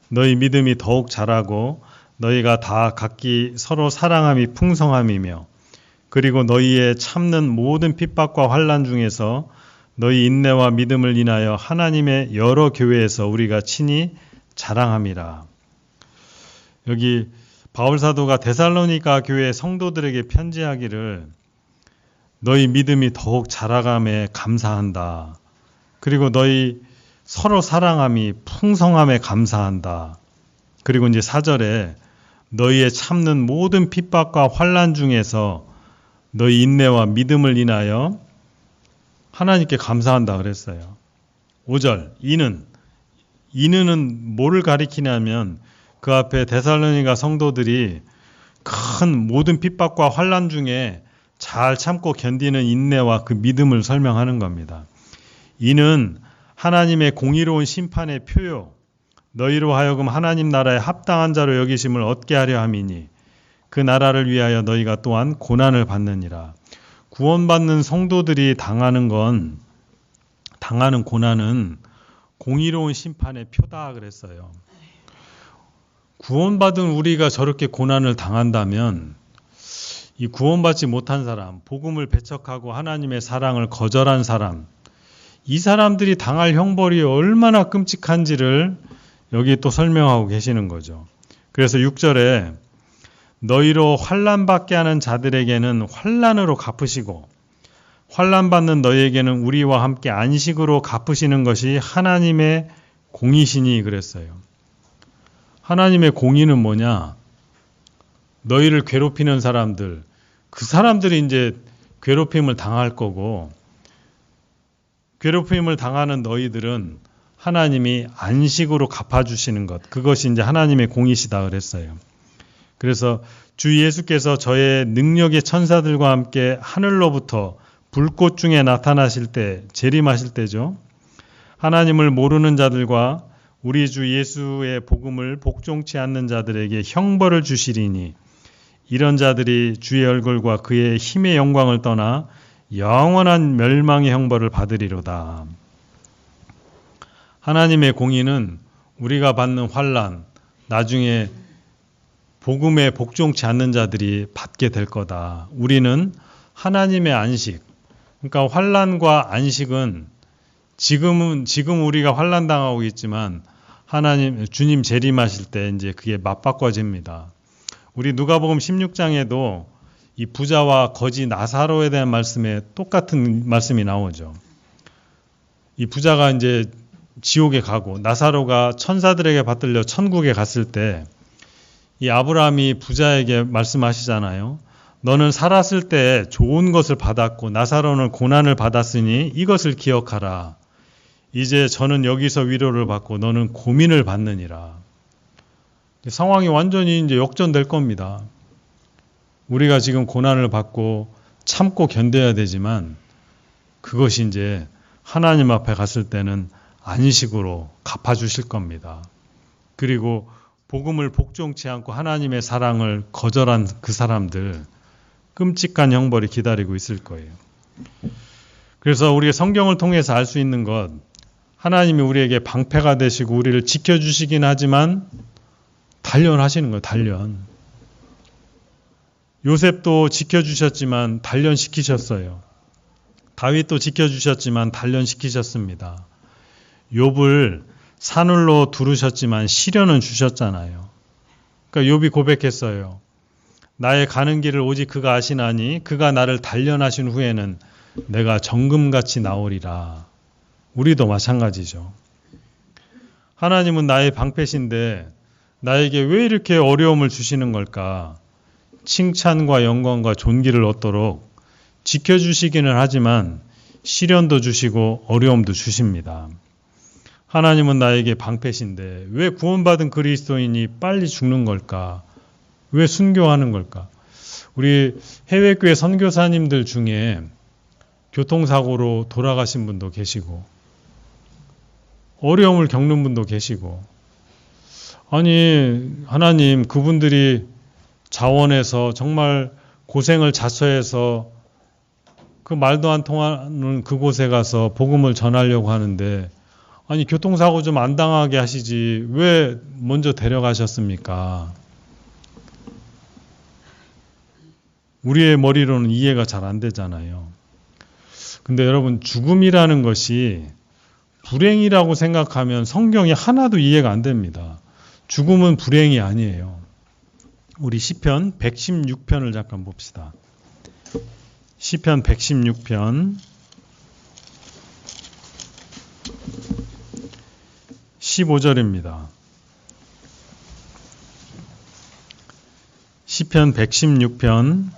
너희 믿음이 더욱 자라고 너희가 다 각기 서로 사랑함이 풍성함이며, 그리고 너희의 참는 모든 핍박과 환난 중에서 너희 인내와 믿음을 인하여 하나님의 여러 교회에서 우리가 친히 자랑함이라. 여기 바울 사도가 데살로니가 교회 성도들에게 편지하기를 너희 믿음이 더욱 자라감에 감사한다. 그리고 너희 서로 사랑함이 풍성함에 감사한다. 그리고 이제 4절에 너희의 참는 모든 핍박과 환난 중에서 너희 인내와 믿음을 인하여 하나님께 감사한다 그랬어요. 5절 이는은 뭐를 가리키냐면 그 앞에 데살로니가 성도들이 큰 모든 핍박과 환난 중에 잘 참고 견디는 인내와 그 믿음을 설명하는 겁니다. 이는 하나님의 공의로운 심판의 표요, 너희로 하여금 하나님 나라에 합당한 자로 여기심을 얻게 하려 함이니 그 나라를 위하여 너희가 또한 고난을 받느니라. 구원받는 성도들이 당하는 고난은 공의로운 심판의 표다 그랬어요. 구원받은 우리가 저렇게 고난을 당한다면 이 구원받지 못한 사람, 복음을 배척하고 하나님의 사랑을 거절한 사람, 이 사람들이 당할 형벌이 얼마나 끔찍한지를 여기 또 설명하고 계시는 거죠. 그래서 6절에 너희로 환난받게 하는 자들에게는 환난으로 갚으시고 환난받는 너희에게는 우리와 함께 안식으로 갚으시는 것이 하나님의 공의시니 그랬어요. 하나님의 공의는 뭐냐? 너희를 괴롭히는 사람들, 그 사람들이 이제 괴롭힘을 당할 거고, 괴롭힘을 당하는 너희들은 하나님이 안식으로 갚아주시는 것, 그것이 이제 하나님의 공의시다 그랬어요. 그래서 주 예수께서 저의 능력의 천사들과 함께 하늘로부터 불꽃 중에 나타나실 때, 재림하실 때죠. 하나님을 모르는 자들과 우리 주 예수의 복음을 복종치 않는 자들에게 형벌을 주시리니 이런 자들이 주의 얼굴과 그의 힘의 영광을 떠나 영원한 멸망의 형벌을 받으리로다. 하나님의 공의는 우리가 받는 환난, 나중에 복음에 복종치 않는 자들이 받게 될 거다. 우리는 하나님의 안식. 그러니까 환난과 안식은 지금 우리가 환난 당하고 있지만 주님 재림하실 때 이제 그게 맞바꿔집니다. 우리 누가복음 16장에도 이 부자와 거지 나사로에 대한 말씀에 똑같은 말씀이 나오죠. 이 부자가 이제 지옥에 가고 나사로가 천사들에게 받들려 천국에 갔을 때 이 아브라함이 부자에게 말씀하시잖아요. 너는 살았을 때 좋은 것을 받았고 나사로는 고난을 받았으니 이것을 기억하라. 이제 저는 여기서 위로를 받고 너는 고민을 받느니라. 상황이 완전히 이제 역전될 겁니다. 우리가 지금 고난을 받고 참고 견뎌야 되지만 그것이 이제 하나님 앞에 갔을 때는 안식으로 갚아주실 겁니다. 그리고 복음을 복종치 않고 하나님의 사랑을 거절한 그 사람들 끔찍한 형벌이 기다리고 있을 거예요. 그래서 우리가 성경을 통해서 알 수 있는 것, 하나님이 우리에게 방패가 되시고 우리를 지켜주시긴 하지만 단련하시는 거예요. 단련. 요셉도 지켜주셨지만 단련시키셨어요. 다윗도 지켜주셨지만 단련시키셨습니다. 욥을 산울로 두르셨지만 시련은 주셨잖아요. 그러니까 욥이 고백했어요. 나의 가는 길을 오직 그가 아시나니 그가 나를 단련하신 후에는 내가 정금같이 나오리라. 우리도 마찬가지죠. 하나님은 나의 방패신데 나에게 왜 이렇게 어려움을 주시는 걸까? 칭찬과 영광과 존귀를 얻도록 지켜주시기는 하지만 시련도 주시고 어려움도 주십니다. 하나님은 나에게 방패신데 왜 구원받은 그리스도인이 빨리 죽는 걸까? 왜 순교하는 걸까? 우리 해외교회 선교사님들 중에 교통사고로 돌아가신 분도 계시고 어려움을 겪는 분도 계시고 아니 하나님 그분들이 자원해서 정말 고생을 자처해서 그 말도 안 통하는 그곳에 가서 복음을 전하려고 하는데 아니 교통사고 좀 안 당하게 하시지 왜 먼저 데려가셨습니까? 우리의 머리로는 이해가 잘 안 되잖아요. 근데 여러분 죽음이라는 것이 불행이라고 생각하면 성경이 하나도 이해가 안 됩니다. 죽음은 불행이 아니에요. 우리 시편 116편을 잠깐 봅시다. 시편 116편 15절입니다. 시편 116편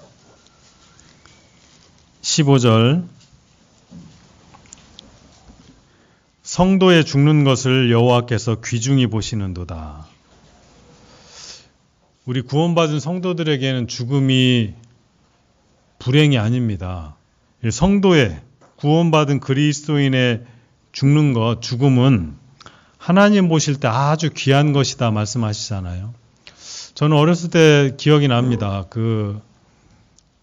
15절 성도의 죽는 것을 여호와께서 귀중히 보시는도다. 우리 구원받은 성도들에게는 죽음이 불행이 아닙니다. 성도의 구원받은 그리스도인의 죽는 것, 죽음은 하나님 보실 때 아주 귀한 것이다 말씀하시잖아요. 저는 어렸을 때 기억이 납니다.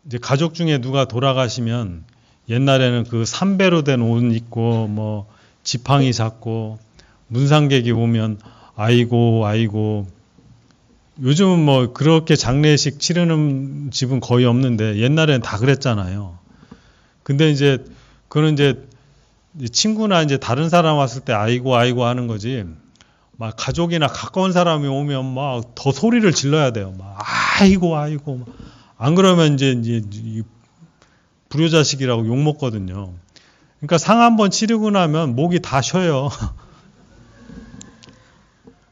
이제 가족 중에 누가 돌아가시면 옛날에는 그 삼배로 된 옷 입고 뭐 지팡이 잡고 문상객이 오면 아이고 요즘은 뭐 그렇게 장례식 치르는 집은 거의 없는데 옛날에는 다 그랬잖아요. 근데 이제 그는 이제 친구나 이제 다른 사람 왔을 때 아이고 하는 거지. 막 가족이나 가까운 사람이 오면 막 더 소리를 질러야 돼요. 막 아이고. 안 그러면 이제 불효자식이라고 욕 먹거든요. 그러니까 상 한 번 치르고 나면 목이 다 쉬어요.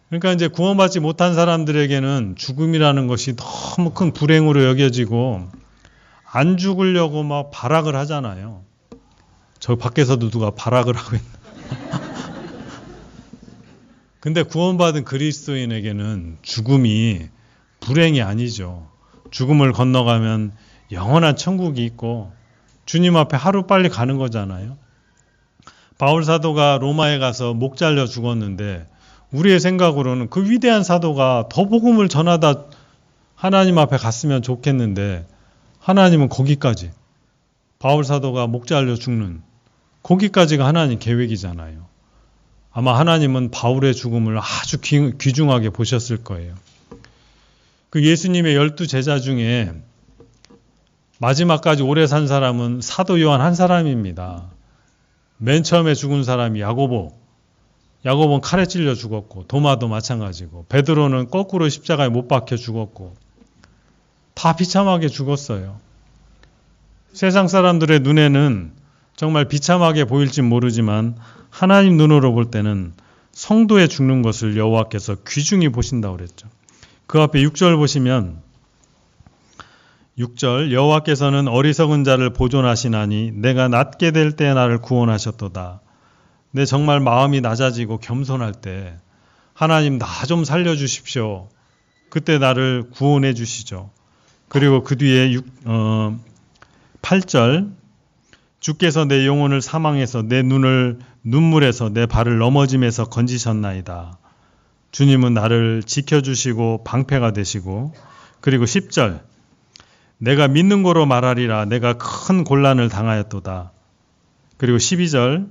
그러니까 이제 구원받지 못한 사람들에게는 죽음이라는 것이 너무 큰 불행으로 여겨지고 안 죽으려고 막 발악을 하잖아요. 저 밖에서도 누가 발악을 하고 있나. 근데 구원받은 그리스도인에게는 죽음이 불행이 아니죠. 죽음을 건너가면 영원한 천국이 있고 주님 앞에 하루빨리 가는 거잖아요. 바울 사도가 로마에 가서 목 잘려 죽었는데 우리의 생각으로는 그 위대한 사도가 더 복음을 전하다 하나님 앞에 갔으면 좋겠는데 하나님은 거기까지 바울 사도가 목 잘려 죽는 거기까지가 하나님 계획이잖아요. 아마 하나님은 바울의 죽음을 아주 귀중하게 보셨을 거예요. 그 예수님의 12 제자 중에 마지막까지 오래 산 사람은 사도 요한 한 사람입니다. 맨 처음에 죽은 사람이 야고보. 야고보는 칼에 찔려 죽었고, 도마도 마찬가지고, 베드로는 거꾸로 십자가에 못 박혀 죽었고, 다 비참하게 죽었어요. 세상 사람들의 눈에는 정말 비참하게 보일진 모르지만 하나님 눈으로 볼 때는 성도의 죽는 것을 여호와께서 귀중히 보신다고 그랬죠. 그 앞에 6절 보시면 6절 여호와께서는 어리석은 자를 보존하시나니 내가 낮게 될 때 나를 구원하셨도다. 내 정말 마음이 낮아지고 겸손할 때 하나님 나 좀 살려주십시오. 그때 나를 구원해 주시죠. 그리고 그 뒤에 8절 주께서 내 영혼을 사망에서 내 눈을 눈물에서 내 발을 넘어짐에서 건지셨나이다. 주님은 나를 지켜주시고 방패가 되시고 그리고 10절 내가 믿는 거로 말하리라 내가 큰 곤란을 당하였도다. 그리고 12절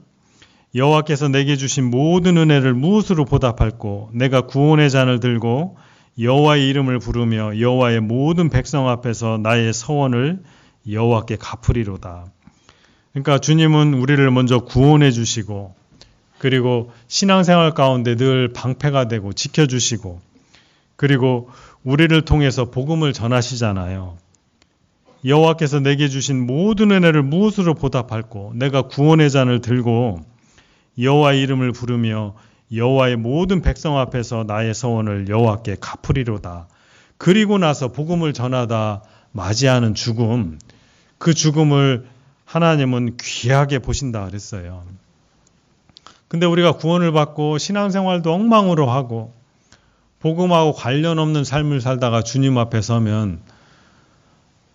여호와께서 내게 주신 모든 은혜를 무엇으로 보답할꼬 내가 구원의 잔을 들고 여호와의 이름을 부르며 여호와의 모든 백성 앞에서 나의 서원을 여호와께 갚으리로다. 그러니까 주님은 우리를 먼저 구원해 주시고 그리고 신앙생활 가운데 늘 방패가 되고 지켜주시고 그리고 우리를 통해서 복음을 전하시잖아요. 여호와께서 내게 주신 모든 은혜를 무엇으로 보답할꼬 내가 구원의 잔을 들고 여호와의 이름을 부르며 여호와의 모든 백성 앞에서 나의 서원을 여호와께 갚으리로다. 그리고 나서 복음을 전하다 맞이하는 죽음, 그 죽음을 하나님은 귀하게 보신다 그랬어요. 근데 우리가 구원을 받고 신앙생활도 엉망으로 하고 복음하고 관련 없는 삶을 살다가 주님 앞에 서면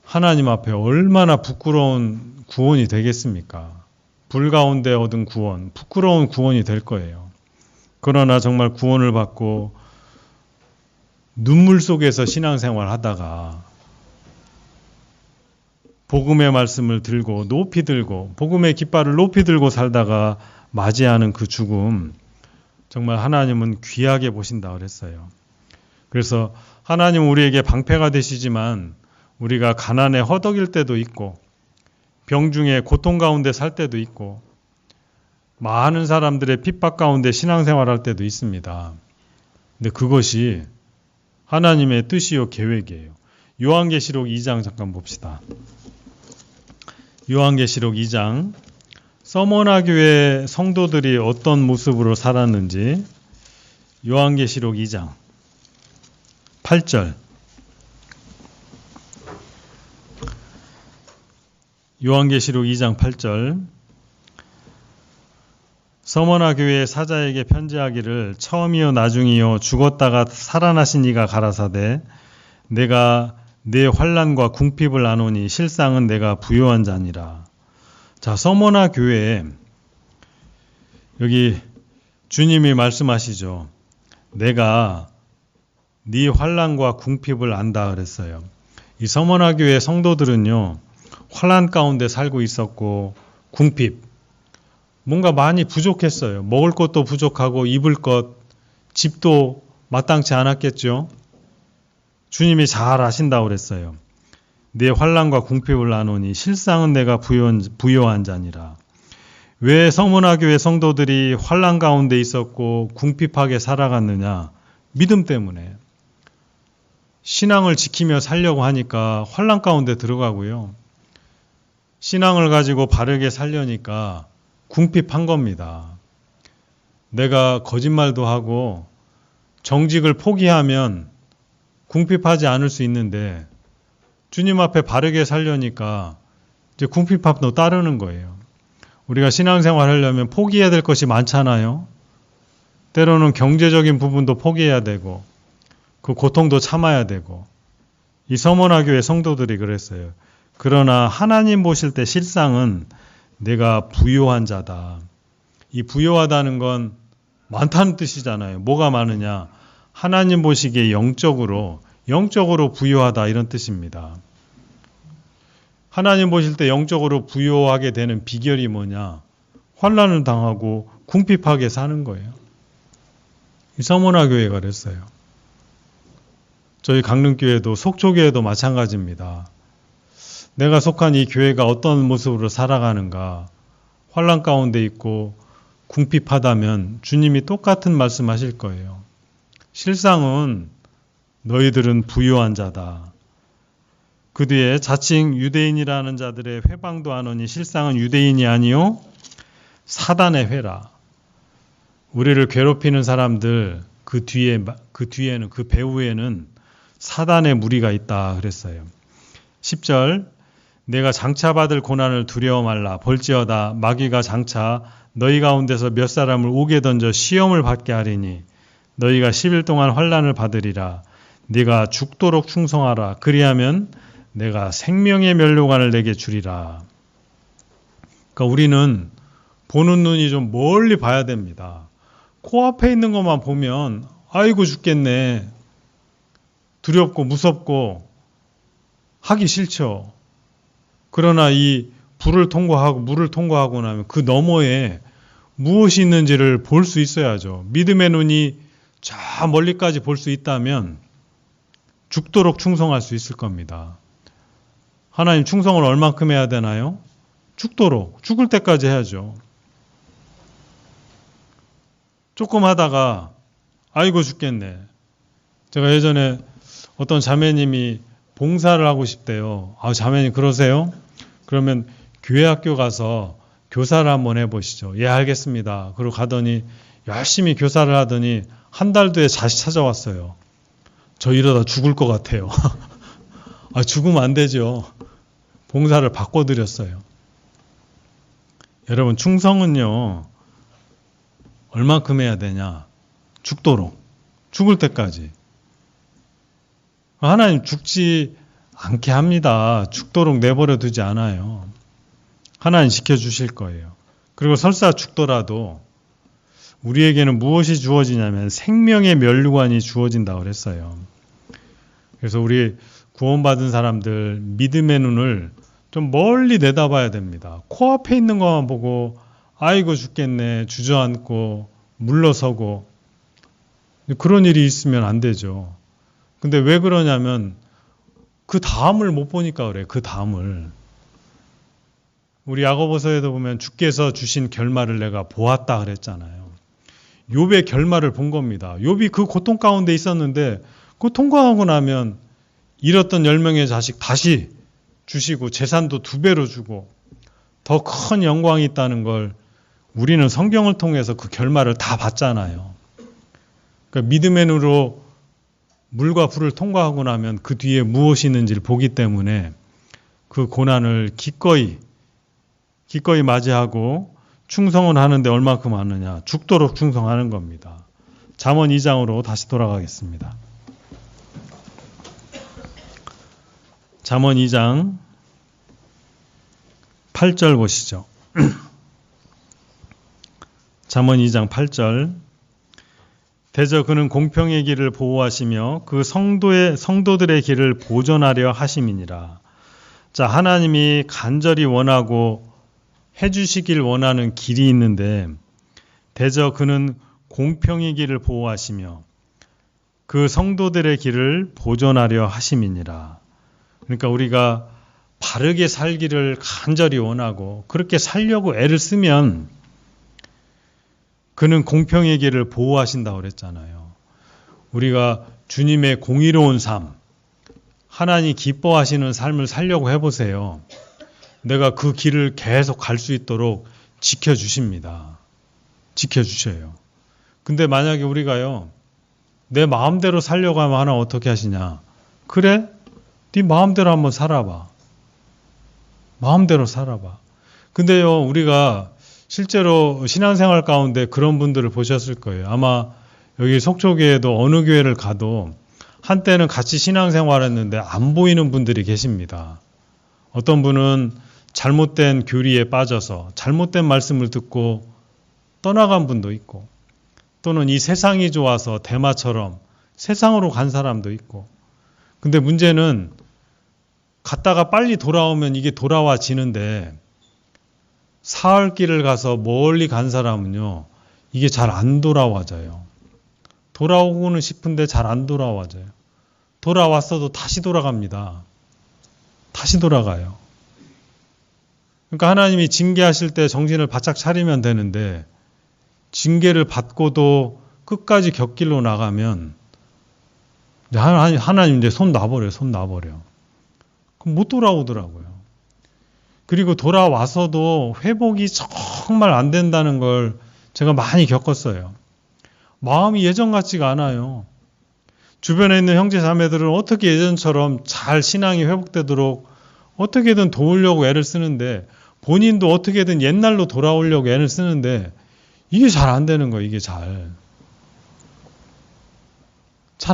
하나님 앞에 얼마나 부끄러운 구원이 되겠습니까? 불 가운데 얻은 구원, 부끄러운 구원이 될 거예요. 그러나 정말 구원을 받고 눈물 속에서 신앙생활 하다가 복음의 말씀을 들고 높이 들고 복음의 깃발을 높이 들고 살다가 맞이하는 그 죽음 정말 하나님은 귀하게 보신다 그랬어요. 그래서 하나님은 우리에게 방패가 되시지만 우리가 가난에 허덕일 때도 있고 병중에 고통 가운데 살 때도 있고 많은 사람들의 핍박 가운데 신앙생활할 때도 있습니다. 근데 그것이 하나님의 뜻이요 계획이에요. 요한계시록 2장 잠깐 봅시다. 요한계시록 2장 서머나 교회 성도들이 어떤 모습으로 살았는지 요한계시록 2장 8절 요한계시록 2장 8절 서머나 교회의 사자에게 편지하기를 처음이요 나중이요 죽었다가 살아나신 이가 가라사대 내가 내 환난과 궁핍을 아노니 실상은 내가 부요한 자니라. 자, 서머나 교회에 여기 주님이 말씀하시죠. 내가 네 환난과 궁핍을 안다 그랬어요. 이 서머나 교회 성도들은요. 환난 가운데 살고 있었고 궁핍 뭔가 많이 부족했어요. 먹을 것도 부족하고 입을 것 집도 마땅치 않았겠죠. 주님이 잘 아신다고 그랬어요. 내 환난과 궁핍을 나누니 실상은 내가 부요한 자니라. 왜 서머나 교회 성도들이 환난 가운데 있었고 궁핍하게 살아갔느냐? 믿음 때문에. 신앙을 지키며 살려고 하니까 환난 가운데 들어가고요. 신앙을 가지고 바르게 살려니까 궁핍한 겁니다. 내가 거짓말도 하고 정직을 포기하면 궁핍하지 않을 수 있는데 주님 앞에 바르게 살려니까 이제 궁핍함도 따르는 거예요. 우리가 신앙생활 하려면 포기해야 될 것이 많잖아요. 때로는 경제적인 부분도 포기해야 되고 그 고통도 참아야 되고 이 서머나 교회 성도들이 그랬어요. 그러나 하나님 보실 때 실상은 내가 부요한 자다. 이 부요하다는 건 많다는 뜻이잖아요. 뭐가 많으냐? 하나님 보시기에 영적으로 부요하다 이런 뜻입니다. 하나님 보실 때 영적으로 부요하게 되는 비결이 뭐냐? 환난을 당하고 궁핍하게 사는 거예요. 이 서머나 교회가 그랬어요. 저희 강릉교회도 속초교회도 마찬가지입니다. 내가 속한 이 교회가 어떤 모습으로 살아가는가, 환난 가운데 있고 궁핍하다면 주님이 똑같은 말씀하실 거예요. 실상은 너희들은 부유한 자다. 그 뒤에 자칭 유대인이라는 자들의 회방도 하노니 실상은 유대인이 아니요 사단의 회라. 우리를 괴롭히는 사람들 그 뒤에는 그 배후에는 사단의 무리가 있다 그랬어요. 10절 내가 장차 받을 고난을 두려워 말라. 볼지어다 마귀가 장차 너희 가운데서 몇 사람을 옥에 던져 시험을 받게 하리니 너희가 10일 동안 환난을 받으리라. 네가 죽도록 충성하라. 그리하면 내가 생명의 면류관을 내게 주리라. 그러니까 우리는 보는 눈이 좀 멀리 봐야 됩니다. 코앞에 있는 것만 보면 아이고 죽겠네. 두렵고 무섭고 하기 싫죠. 그러나 이 불을 통과하고 물을 통과하고 나면 그 너머에 무엇이 있는지를 볼 수 있어야죠. 믿음의 눈이 저 멀리까지 볼 수 있다면 죽도록 충성할 수 있을 겁니다. 하나님 충성을 얼만큼 해야 되나요? 죽도록, 죽을 때까지 해야죠. 조금 하다가 아이고 죽겠네. 제가 예전에 어떤 자매님이 봉사를 하고 싶대요. 아, 자매님 그러세요? 그러면 교회 학교 가서 교사를 한번 해보시죠. 예, 알겠습니다. 그러고 가더니 열심히 교사를 하더니 한 달 뒤에 다시 찾아왔어요. 저 이러다 죽을 것 같아요. 아, 죽으면 안 되죠. 봉사를 바꿔드렸어요. 여러분 충성은요. 얼만큼 해야 되냐? 죽도록. 죽을 때까지. 하나님 죽지 않게 합니다. 죽도록 내버려 두지 않아요. 하나님 지켜주실 거예요. 그리고 설사 죽더라도 우리에게는 무엇이 주어지냐면 생명의 면류관이 주어진다고 그랬어요. 그래서 우리 구원받은 사람들 믿음의 눈을 좀 멀리 내다봐야 됩니다. 코앞에 있는 것만 보고 아이고 죽겠네 주저앉고 물러서고 그런 일이 있으면 안 되죠. 근데 왜 그러냐면 그 다음을 못 보니까 그래요. 그 다음을. 우리 야고보서에도 보면 주께서 주신 결말을 내가 보았다 그랬잖아요. 욥의 결말을 본 겁니다. 욥이 그 고통 가운데 있었는데 그 통과하고 나면 잃었던 10명의 자식 다시 주시고 재산도 2배로 주고 더 큰 영광이 있다는 걸 우리는 성경을 통해서 그 결말을 다 봤잖아요. 그러니까 믿음의 눈으로 물과 불을 통과하고 나면 그 뒤에 무엇이 있는지를 보기 때문에 그 고난을 기꺼이 맞이하고 충성을 하는데 얼마큼 하느냐. 죽도록 충성하는 겁니다. 잠언 2장으로 다시 돌아가겠습니다. 잠언 2장 8절 보시죠. 잠언 2장 8절 대저 그는 공평의 길을 보호하시며 그 성도들의 길을 보존하려 하심이니라. 자, 하나님이 간절히 원하고 해주시길 원하는 길이 있는데 대저 그는 공평의 길을 보호하시며 그 성도들의 길을 보존하려 하심이니라. 그러니까 우리가 바르게 살기를 간절히 원하고 그렇게 살려고 애를 쓰면 그는 공평의 길을 보호하신다고 그랬잖아요. 우리가 주님의 공의로운 삶, 하나님 기뻐하시는 삶을 살려고 해보세요. 내가 그 길을 계속 갈 수 있도록 지켜주십니다. 지켜주셔요. 근데 만약에 우리가요, 내 마음대로 살려고 하면 하나 어떻게 하시냐? 그래? 네 마음대로 한번 살아봐. 마음대로 살아봐. 근데요, 우리가 실제로 신앙생활 가운데 그런 분들을 보셨을 거예요. 아마 여기 속초교회도 어느 교회를 가도 한때는 같이 신앙생활했는데 안 보이는 분들이 계십니다. 어떤 분은 잘못된 교리에 빠져서 잘못된 말씀을 듣고 떠나간 분도 있고 또는 이 세상이 좋아서 대마처럼 세상으로 간 사람도 있고 근데 문제는 갔다가 빨리 돌아오면 이게 돌아와지는데 사흘 길을 가서 멀리 간 사람은요 이게 잘 안 돌아와져요. 돌아오고는 싶은데 잘 안 돌아와져요. 돌아왔어도 다시 돌아갑니다. 다시 돌아가요. 그러니까 하나님이 징계하실 때 정신을 바짝 차리면 되는데 징계를 받고도 끝까지 곁길로 나가면 하나님 이제 손 놔버려요. 그럼 못 돌아오더라고요. 그리고 돌아와서도 회복이 정말 안 된다는 걸 제가 많이 겪었어요. 마음이 예전 같지가 않아요. 주변에 있는 형제 자매들은 어떻게 예전처럼 잘 신앙이 회복되도록 어떻게든 도우려고 애를 쓰는데 본인도 어떻게든 옛날로 돌아오려고 애를 쓰는데 이게 잘 안 되는 거예요. 이게 잘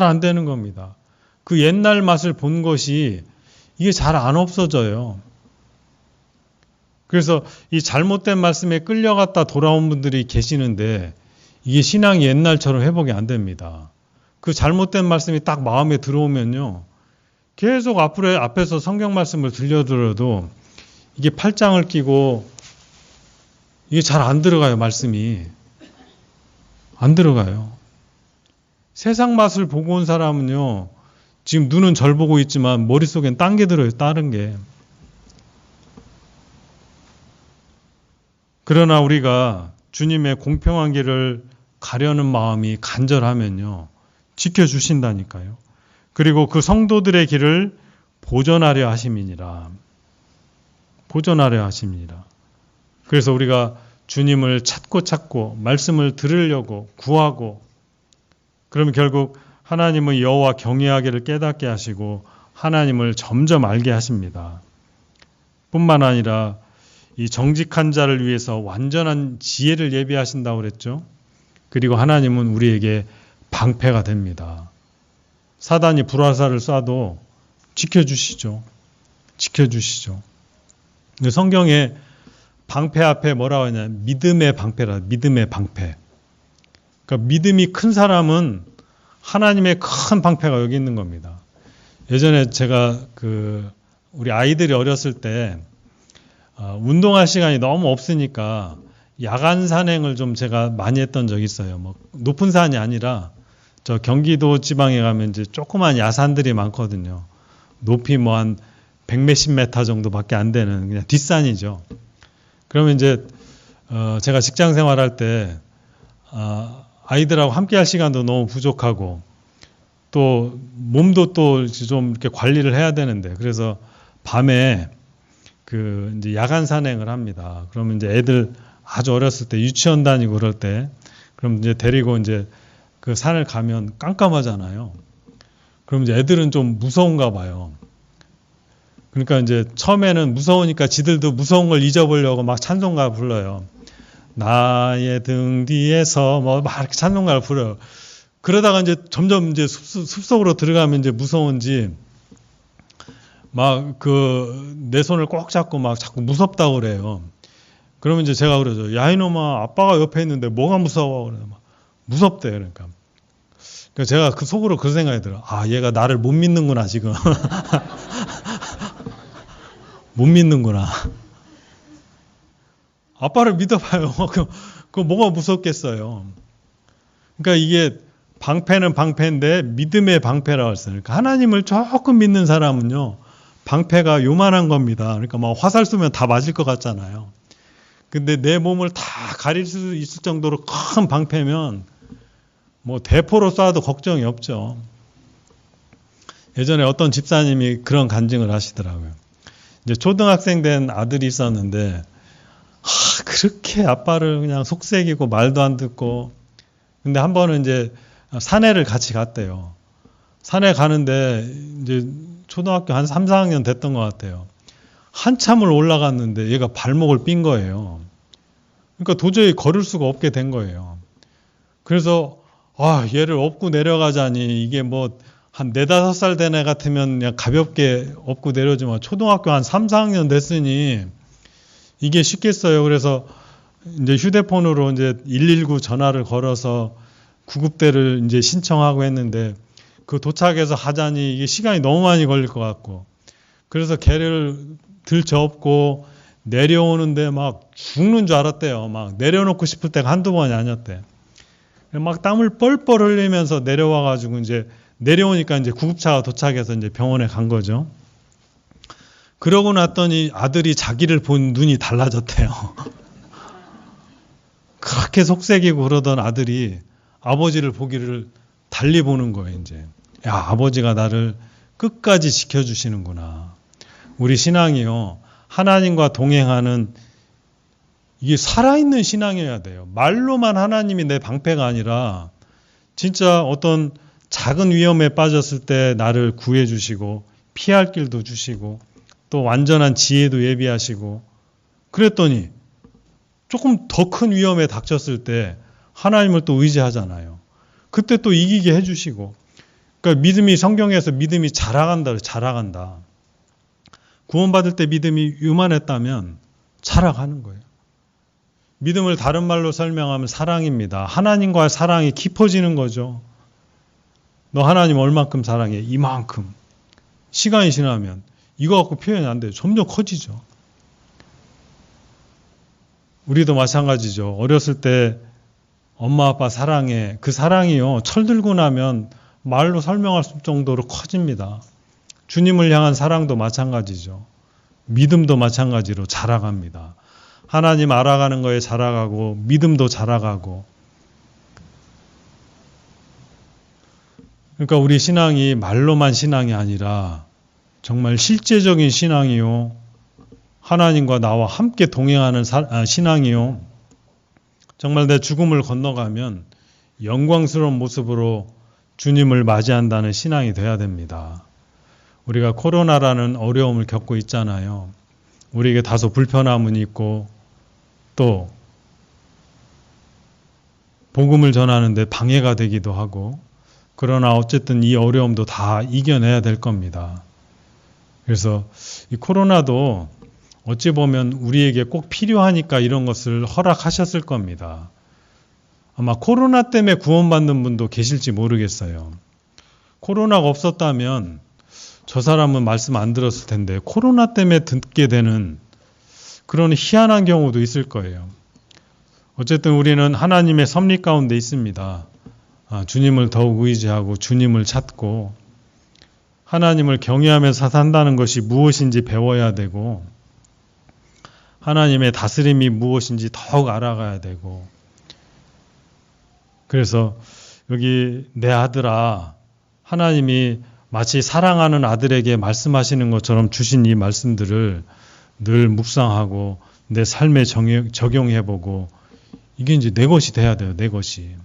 안 되는 겁니다. 그 옛날 맛을 본 것이 이게 잘 안 없어져요. 그래서 이 잘못된 말씀에 끌려갔다 돌아온 분들이 계시는데 이게 신앙이 옛날처럼 회복이 안 됩니다. 그 잘못된 말씀이 딱 마음에 들어오면요. 계속 앞에서 성경 말씀을 들려드려도 이게 팔짱을 끼고 이게 잘 안 들어가요. 말씀이. 안 들어가요. 세상 맛을 보고 온 사람은요. 지금 눈은 절 보고 있지만 머릿속엔 딴 게 들어요. 다른 게. 그러나 우리가 주님의 공평한 길을 가려는 마음이 간절하면요. 지켜주신다니까요. 그리고 그 성도들의 길을 보존하려 하심이니라. 보존하려 하심이니라. 그래서 우리가 주님을 찾고 말씀을 들으려고 구하고 그러면 결국 하나님의 여호와 경외하기를 깨닫게 하시고 하나님을 점점 알게 하십니다. 뿐만 아니라 이 정직한 자를 위해서 완전한 지혜를 예비하신다고 그랬죠. 그리고 하나님은 우리에게 방패가 됩니다. 사단이 불화살을 쏴도 지켜주시죠. 근데 성경에 방패 앞에 뭐라고 하냐? 믿음의 방패라. 믿음의 방패. 그러니까 믿음이 큰 사람은 하나님의 큰 방패가 여기 있는 겁니다. 예전에 제가 우리 아이들이 어렸을 때 운동할 시간이 너무 없으니까 야간 산행을 좀 제가 많이 했던 적이 있어요. 뭐 높은 산이 아니라 저 경기도 지방에 가면 이제 조그만 야산들이 많거든요. 높이 뭐 한 100몇십 메타 정도밖에 안 되는 그냥 뒷산이죠. 그러면 이제 제가 직장 생활할 때 아이들하고 함께 할 시간도 너무 부족하고 또 몸도 또 좀 이렇게 관리를 해야 되는데 그래서 밤에 이제 야간 산행을 합니다. 그러면 이제 애들 아주 어렸을 때 유치원 다니고 그럴 때 그럼 이제 데리고 이제 그 산을 가면 깜깜하잖아요. 그럼 이제 애들은 좀 무서운가 봐요. 그러니까 이제 처음에는 무서우니까 지들도 무서운 걸 잊어보려고 막 찬송가 불러요. 나의 등 뒤에서 뭐 막 이렇게 찬송가를 불러요. 그러다가 이제 점점 이제 숲속으로 들어가면 이제 무서운지 막 내 손을 꼭 잡고 막 자꾸 무섭다고 그래요. 그러면 이제 제가 그러죠. 야 이놈아 아빠가 옆에 있는데 뭐가 무서워? 그래 막 무섭대 그러니까 제가 그 속으로 그 생각이 들어요. 아 얘가 나를 못 믿는구나 지금. 못 믿는구나. 아빠를 믿어봐요. 그거 뭐가 무섭겠어요. 그러니까 이게 방패는 방패인데 믿음의 방패라고 했어요. 그러니까 하나님을 조금 믿는 사람은요. 방패가 요만한 겁니다. 그러니까 막 화살 쏘면 다 맞을 것 같잖아요. 근데 내 몸을 다 가릴 수 있을 정도로 큰 방패면 뭐 대포로 쏴도 걱정이 없죠. 예전에 어떤 집사님이 그런 간증을 하시더라고요. 이제 초등학생 된 아들이 있었는데 그렇게 아빠를 그냥 속삭이고 말도 안 듣고 근데 한 번은 이제 산에를 같이 갔대요. 산에 가는데 이제 초등학교 한 3, 4학년 됐던 것 같아요. 한참을 올라갔는데 얘가 발목을 삔 거예요. 그러니까 도저히 걸을 수가 없게 된 거예요. 그래서 얘를 업고 내려가자니 이게 뭐 한 4, 5살 된 애 같으면 그냥 가볍게 업고 내려오지만 초등학교 한 3, 4학년 됐으니 이게 쉽겠어요. 그래서 이제 휴대폰으로 이제 119 전화를 걸어서 구급대를 이제 신청하고 했는데 그 도착해서 하자니 이게 시간이 너무 많이 걸릴 것 같고 그래서 걔를 들저업고 내려오는데 막 죽는 줄 알았대요. 막 내려놓고 싶을 때가 한두 번이 아니었대. 막 땀을 뻘뻘 흘리면서 내려와가지고 이제 내려오니까 이제 구급차가 도착해서 이제 병원에 간 거죠. 그러고 났더니 아들이 자기를 본 눈이 달라졌대요. 그렇게 속색이고 그러던 아들이 아버지를 보기를 달리 보는 거예요, 이제. 야, 아버지가 나를 끝까지 지켜주시는구나. 우리 신앙이요, 하나님과 동행하는 이게 살아있는 신앙이어야 돼요. 말로만 하나님이 내 방패가 아니라 진짜 어떤 작은 위험에 빠졌을 때 나를 구해주시고 피할 길도 주시고 또 완전한 지혜도 예비하시고 그랬더니 조금 더 큰 위험에 닥쳤을 때 하나님을 또 의지하잖아요. 그때 또 이기게 해주시고 그러니까 믿음이 성경에서 믿음이 자라간다. 구원받을 때 믿음이 요만했다면 자라가는 거예요. 믿음을 다른 말로 설명하면 사랑입니다. 하나님과의 사랑이 깊어지는 거죠. 너 하나님 얼만큼 사랑해? 이만큼. 시간이 지나면 이거 갖고 표현이 안 돼요. 점점 커지죠. 우리도 마찬가지죠. 어렸을 때 엄마 아빠 사랑해. 그 사랑이요. 철들고 나면 말로 설명할 수 없을 정도로 커집니다. 주님을 향한 사랑도 마찬가지죠. 믿음도 마찬가지로 자라갑니다. 하나님 알아가는 거에 자라가고 믿음도 자라가고 그러니까 우리 신앙이 말로만 신앙이 아니라 정말 실제적인 신앙이요. 하나님과 나와 함께 동행하는 신앙이요. 정말 내 죽음을 건너가면 영광스러운 모습으로 주님을 맞이한다는 신앙이 돼야 됩니다. 우리가 코로나라는 어려움을 겪고 있잖아요. 우리에게 다소 불편함은 있고 또 복음을 전하는데 방해가 되기도 하고 그러나 어쨌든 이 어려움도 다 이겨내야 될 겁니다. 그래서 이 코로나도 어찌 보면 우리에게 꼭 필요하니까 이런 것을 허락하셨을 겁니다. 아마 코로나 때문에 구원받는 분도 계실지 모르겠어요. 코로나가 없었다면 저 사람은 말씀 안 들었을 텐데 코로나 때문에 듣게 되는 그런 희한한 경우도 있을 거예요. 어쨌든 우리는 하나님의 섭리 가운데 있습니다. 주님을 더욱 의지하고 주님을 찾고 하나님을 경외하면서 산다는 것이 무엇인지 배워야 되고 하나님의 다스림이 무엇인지 더욱 알아가야 되고 그래서 여기 내 아들아 하나님이 마치 사랑하는 아들에게 말씀하시는 것처럼 주신 이 말씀들을 늘 묵상하고 내 삶에 적용해보고 이게 이제 내 것이 돼야 돼요. 내 것이.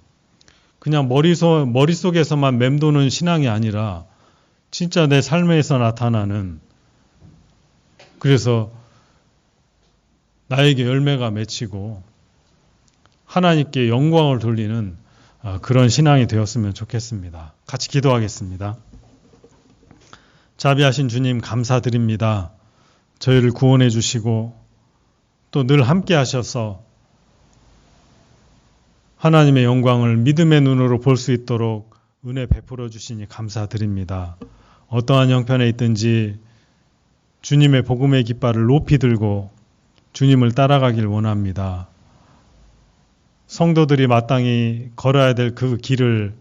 그냥 머릿속에서만 맴도는 신앙이 아니라 진짜 내 삶에서 나타나는 그래서 나에게 열매가 맺히고 하나님께 영광을 돌리는 그런 신앙이 되었으면 좋겠습니다. 같이 기도하겠습니다. 자비하신 주님 감사드립니다. 저희를 구원해 주시고 또 늘 함께 하셔서 하나님의 영광을 믿음의 눈으로 볼 수 있도록 은혜 베풀어 주시니 감사드립니다. 어떠한 형편에 있든지 주님의 복음의 깃발을 높이 들고 주님을 따라가길 원합니다. 성도들이 마땅히 걸어야 될 그 길을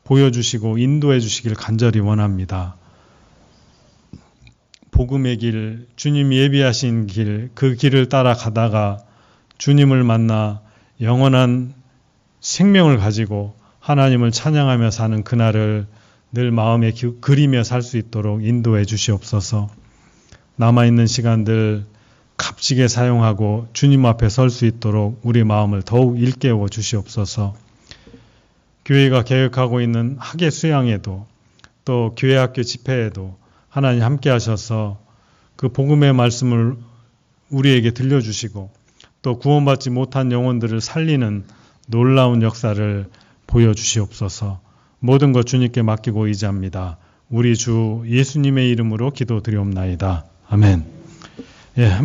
보여주시고 인도해 주시길 간절히 원합니다. 복음의 길, 주님이 예비하신 길, 그 길을 따라가다가 주님을 만나 영원한 생명을 가지고 하나님을 찬양하며 사는 그날을 늘 마음에 그리며 살 수 있도록 인도해 주시옵소서. 남아있는 시간들 값지게 사용하고 주님 앞에 설 수 있도록 우리 마음을 더욱 일깨워 주시옵소서. 교회가 계획하고 있는 학예 수양에도 또 교회학교 집회에도 하나님 함께 하셔서 그 복음의 말씀을 우리에게 들려주시고 또 구원받지 못한 영혼들을 살리는 놀라운 역사를 보여주시옵소서. 모든 것 주님께 맡기고 의지합니다. 우리 주 예수님의 이름으로 기도드리옵나이다. 아멘. 예.